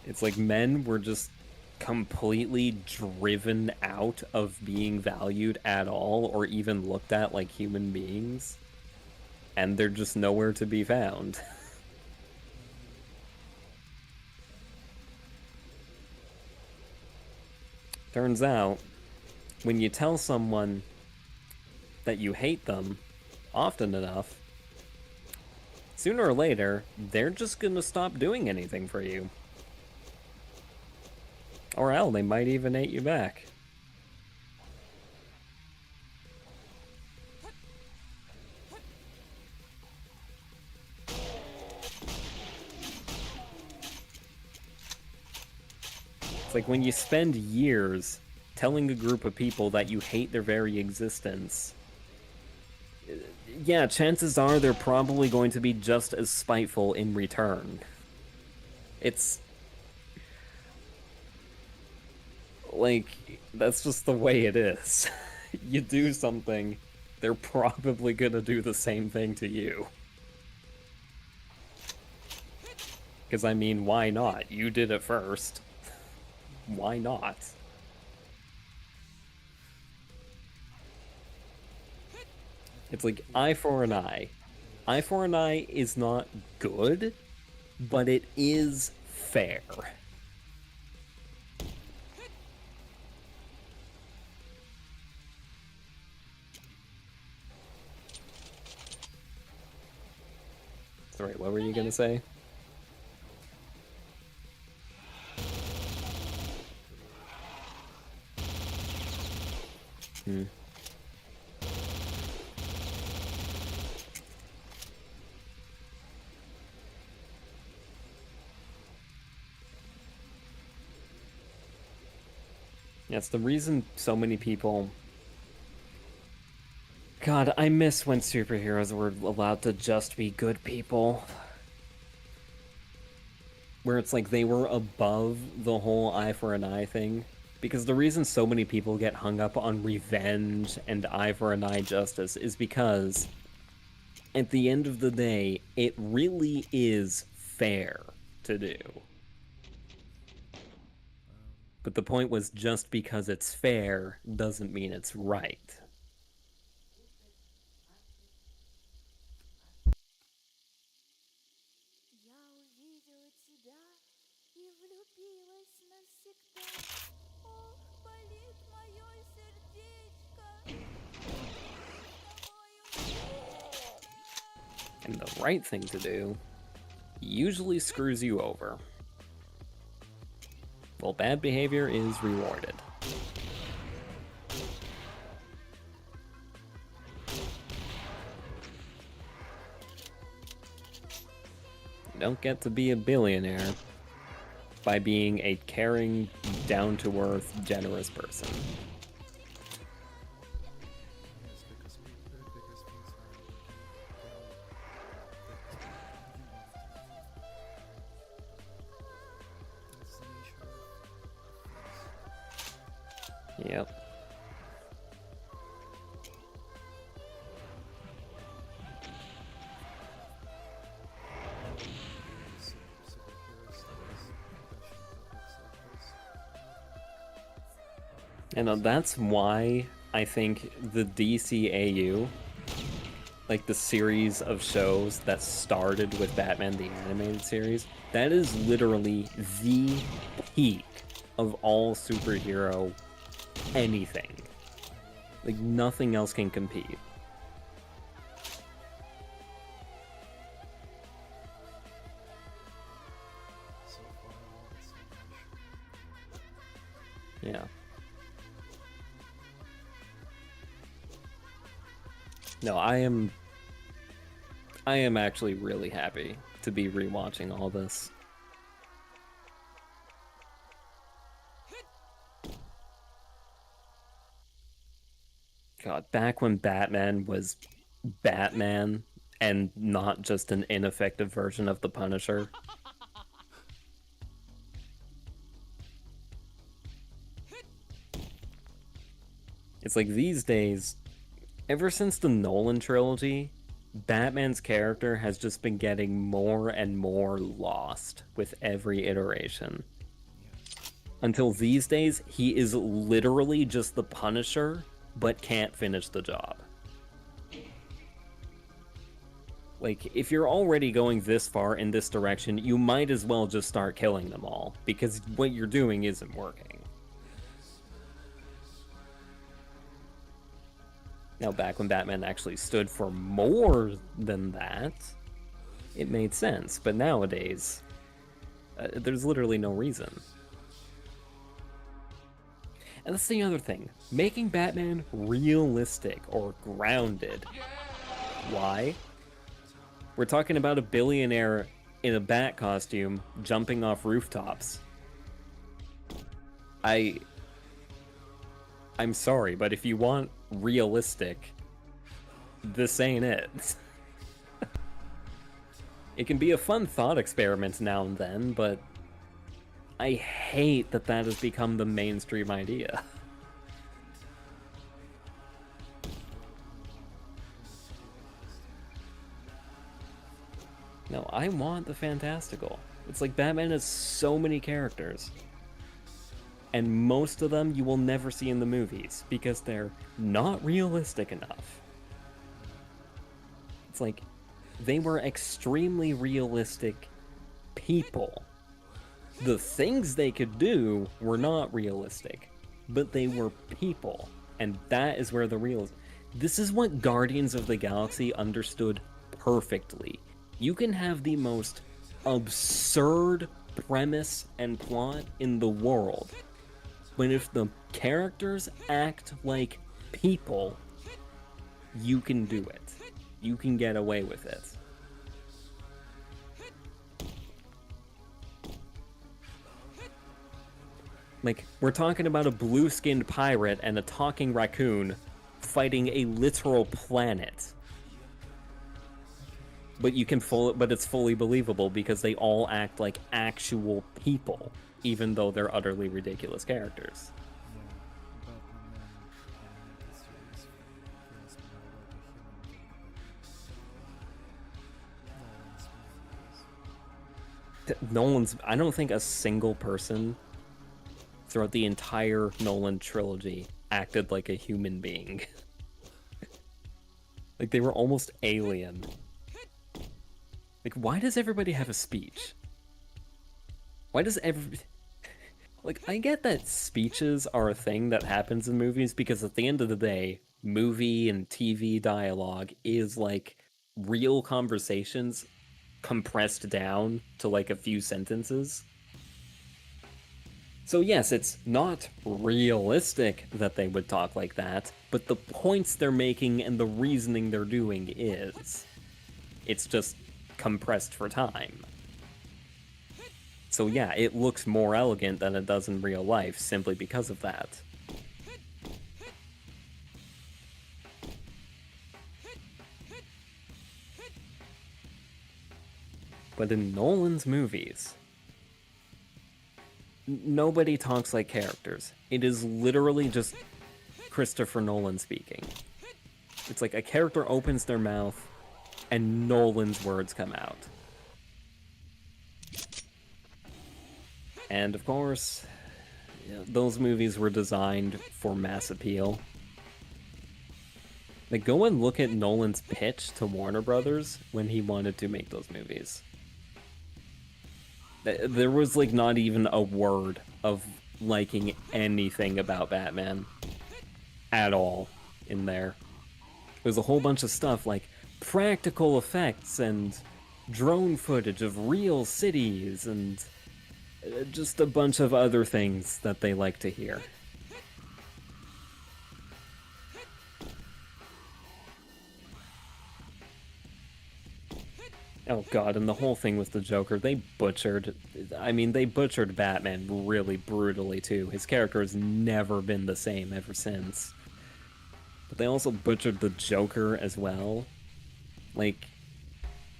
It's like men were just completely driven out of being valued at all or even looked at like human beings, and they're just nowhere to be found. Turns out, when you tell someone that you hate them often enough, sooner or later, they're just gonna stop doing anything for you. Or hell, they might even hate you back. It's like when you spend years telling a group of people that you hate their very existence, yeah, chances are they're probably going to be just as spiteful in return. It's... like, that's just the way it is. You do something, they're probably gonna do the same thing to you. Because, I mean, why not? You did it first. Why not? It's like eye for an eye. Eye for an eye is not good, but it is fair. Sorry, what were you gonna say? Hmm. Yeah, it's the reason so many people... God, I miss when superheroes were allowed to just be good people. Where it's like they were above the whole eye for an eye thing. Because the reason so many people get hung up on revenge and eye for an eye justice is because, at the end of the day, it really is fair to do. But the point was, just because it's fair doesn't mean it's right. Я увидела тебя и влюбилась навсегда. Ох, болит мое сердечко. And the right thing to do usually screws you over. Well, bad behavior is rewarded. You don't get to be a billionaire by being a caring, down-to-earth, generous person. Yes, because things are that's the nature of things. Yep. Superhero studies, passion topics like this. And that's why I think the DCAU, like the series of shows that started with Batman the Animated Series, that is literally the peak of all superhero anything. Like, nothing else can compete. So far, I love it so much. Yeah. No, I am actually really happy to be rewatching all this. God, back when Batman was Batman and not just an ineffective version of the Punisher. It's like these days, ever since the Nolan trilogy, Batman's character has just been getting more and more lost with every iteration. Yes. Until these days, he is literally just the Punisher, but can't finish the job. Like, if you're already going this far in this direction, you might as well just start killing them all, because what you're doing isn't working. Now, back when Batman actually stood for more than that, it made sense, but nowadays, there's literally no reason. And that's the other thing. Making Batman realistic or grounded. Why? We're talking about a billionaire in a bat costume jumping off rooftops. I'm sorry, but if you want realistic, this ain't it. It can be a fun thought experiment now and then, but I hate that that has become the mainstream idea. No, I want the fantastical. It's like Batman has so many characters. And most of them you will never see in the movies because they're not realistic enough. It's like they were extremely realistic people. The things they could do were not realistic, but they were people. And that is where the real... This is what Guardians of the Galaxy understood perfectly. You can have the most absurd premise and plot in the world, but if the characters act like people, you can do it. You can get away with it. Like, we're talking about a blue-skinned pirate and a talking raccoon fighting a literal planet. But but it's fully believable because they all act like actual people, even though they're utterly ridiculous characters. Yeah, Batman animated series feels more like a human than Nolan's... I don't think a single person throughout the entire Nolan trilogy acted like a human being. Like, they were almost alien. Like, why does everybody have a speech? Why does Like, I get that speeches are a thing that happens in movies because at the end of the day, movie and TV dialogue is like real conversations compressed down to like a few sentences. So yes, it's not realistic that they would talk like that, but the points they're making and the reasoning they're doing is. It's just compressed for time. So yeah, it looks more elegant than it does in real life simply because of that. But in Nolan's movies, nobody talks like characters. It is literally just Christopher Nolan speaking. It's like a character opens their mouth and Nolan's words come out. And of course, those movies were designed for mass appeal. Like, go and look at Nolan's pitch to Warner Brothers when he wanted to make those movies. There was, like, not even a word of liking anything about Batman at all in there. There's a whole bunch of stuff like practical effects and drone footage of real cities and just a bunch of other things that they like to hear. Oh god, and the whole thing with the Joker, they butchered Batman really brutally too. His character has never been the same ever since. But they also butchered the Joker as well. Like,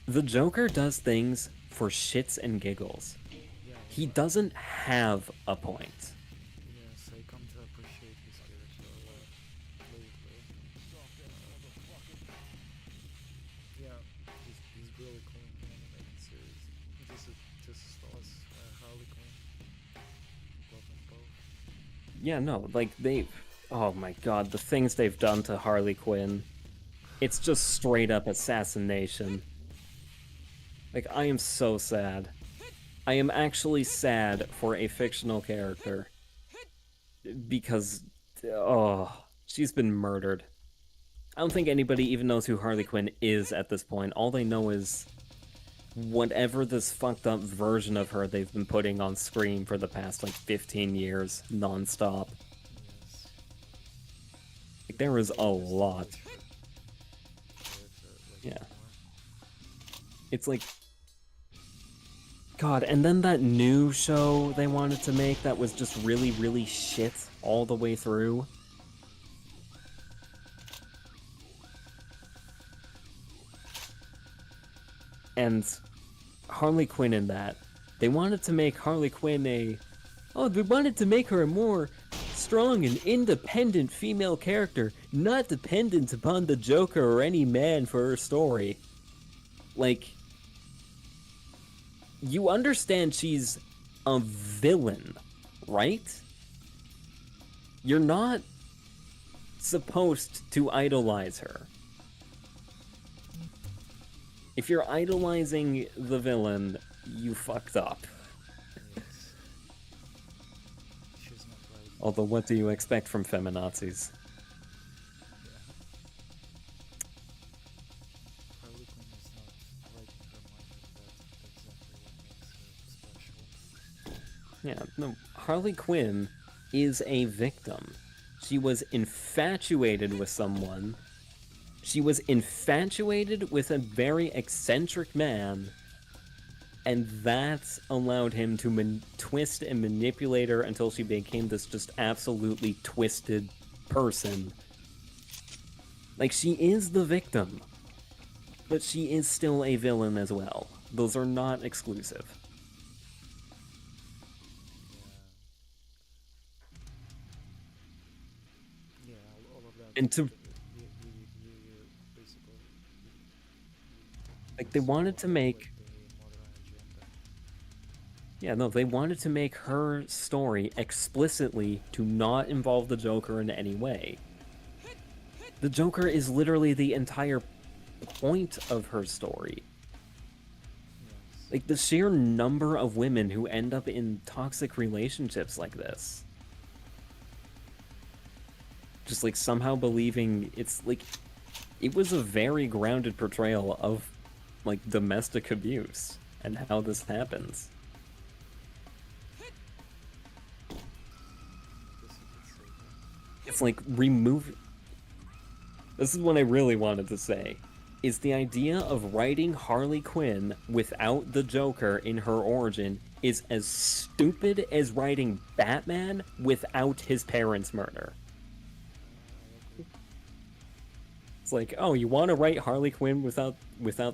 the Joker does things for shits and giggles. He doesn't have a point. Yes, I come to appreciate his character a lot lately. Yeah, he's really cool in the animated series. Just as well as Harley Quinn. Love them both. Yeah, no, like, oh my god, the things they've done to Harley Quinn. It's just straight up assassination. Like, I am so sad. I am actually sad for a fictional character. Because, oh, she's been murdered. I don't think anybody even knows who Harley Quinn is at this point. All they know is whatever this fucked up version of her they've been putting on screen for the past, like, 15 years, non-stop. Yes. Like, there is a lot. Yeah. It's like... God, and then that new show they wanted to make that was just really, really shit all the way through. And Harley Quinn in that, they wanted to make Harley Quinn they wanted to make her a more strong and independent female character, not dependent upon the Joker or any man for her story. Like, you understand she's a villain, right? You're not supposed to idolize her. If you're idolizing the villain, you fucked up. Yes. She's not right. Although, what do you expect from feminazis? Harley Quinn is not right in her mind, and that's exactly what makes her special. Yeah, no, Harley Quinn is a victim. She was infatuated with someone. She was infatuated with a very eccentric man, and that allowed him to twist and manipulate her until she became this just absolutely twisted person. Like, she is the victim, but she is still a villain as well. Those are not exclusive. Yeah, all of that. And to You basically like, they wanted to make the modern agenda. Yeah, no, they wanted to make her story explicitly to not involve the Joker in any way. The Joker is literally the entire point of her story. Yes. Like, the sheer number of women who end up in toxic relationships like this. Just, like, somehow believing it's, like... It was a very grounded portrayal of, like, domestic abuse and how this happens. I guess you could say that. It's like remove. This is what I really wanted to say. Is the idea of writing Harley Quinn without the Joker in her origin is as stupid as writing Batman without his parents' murder. It's like, oh, you want to write Harley Quinn without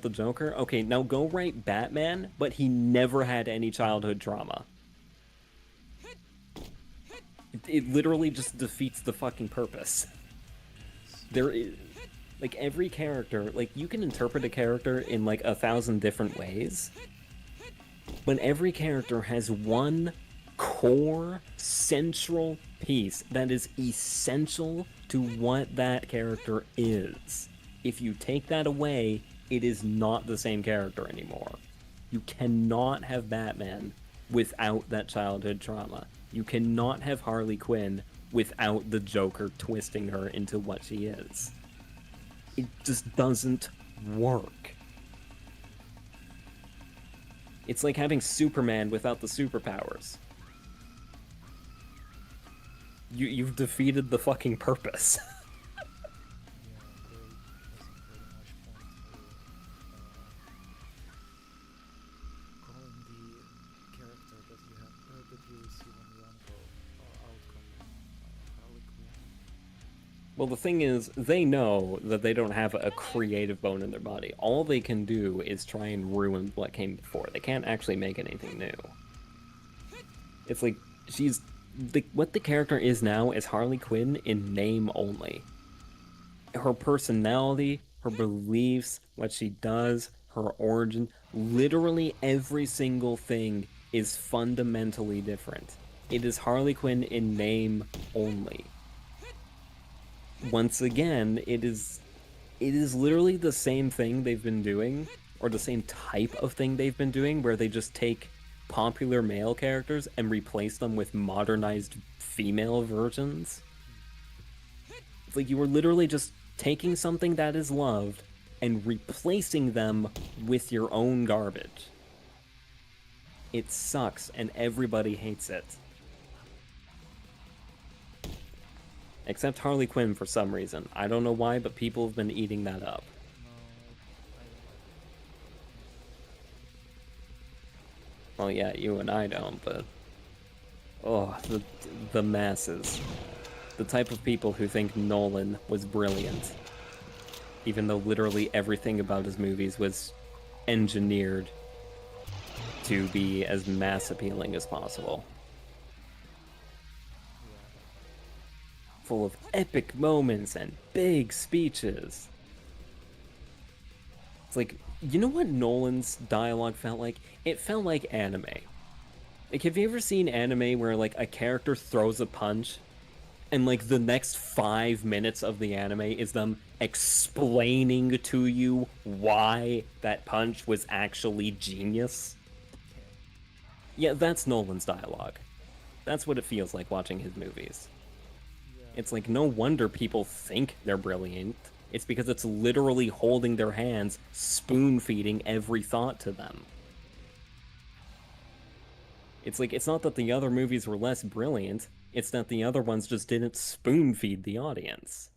the Joker? Okay, now go write Batman, but he never had any childhood trauma. It literally just defeats the fucking purpose. There is, like, every character, like, you can interpret a character in, like, 1,000 different ways, but every character has one core, central piece that is essential to what that character is. If you take that away, it is not the same character anymore. You cannot have Batman without that childhood trauma. You cannot have Harley Quinn without the Joker twisting her into what she is. It just doesn't work. It's like having Superman without the superpowers. You've defeated the fucking purpose. Yeah, there isn't very much point to calling the character that you have that you receive on the outcome Harley Quinn. Well, the thing is, they know that they don't have a creative bone in their body. All they can do is try and ruin what came before. They can't actually make anything new. It's like, what the character is now is Harley Quinn in name only. Her personality, her beliefs, what she does, her origin, literally every single thing is fundamentally different. It is Harley Quinn in name only. Once again, it is literally the same thing they've been doing, or the same type of thing they've been doing, where they just take popular male characters and replace them with modernized female versions. It's like you were literally just taking something that is loved and replacing them with your own garbage. It sucks and everybody hates it. Except Harley Quinn for some reason. I don't know why, but people have been eating that up. Well, yeah, you and I don't, but... Oh, the masses. The type of people who think Nolan was brilliant. Even though literally everything about his movies was engineered to be as mass appealing as possible. Full of epic moments and big speeches. It's like, you know what Nolan's dialogue felt like? It felt like anime. Like, have you ever seen anime where, like, a character throws a punch, and, like, the next 5 minutes of the anime is them explaining to you why that punch was actually genius? Yeah, that's Nolan's dialogue. That's what it feels like watching his movies. It's like, no wonder people think they're brilliant. It's because it's literally holding their hands, spoon-feeding every thought to them. It's like, it's not that the other movies were less brilliant, it's that the other ones just didn't spoon-feed the audience.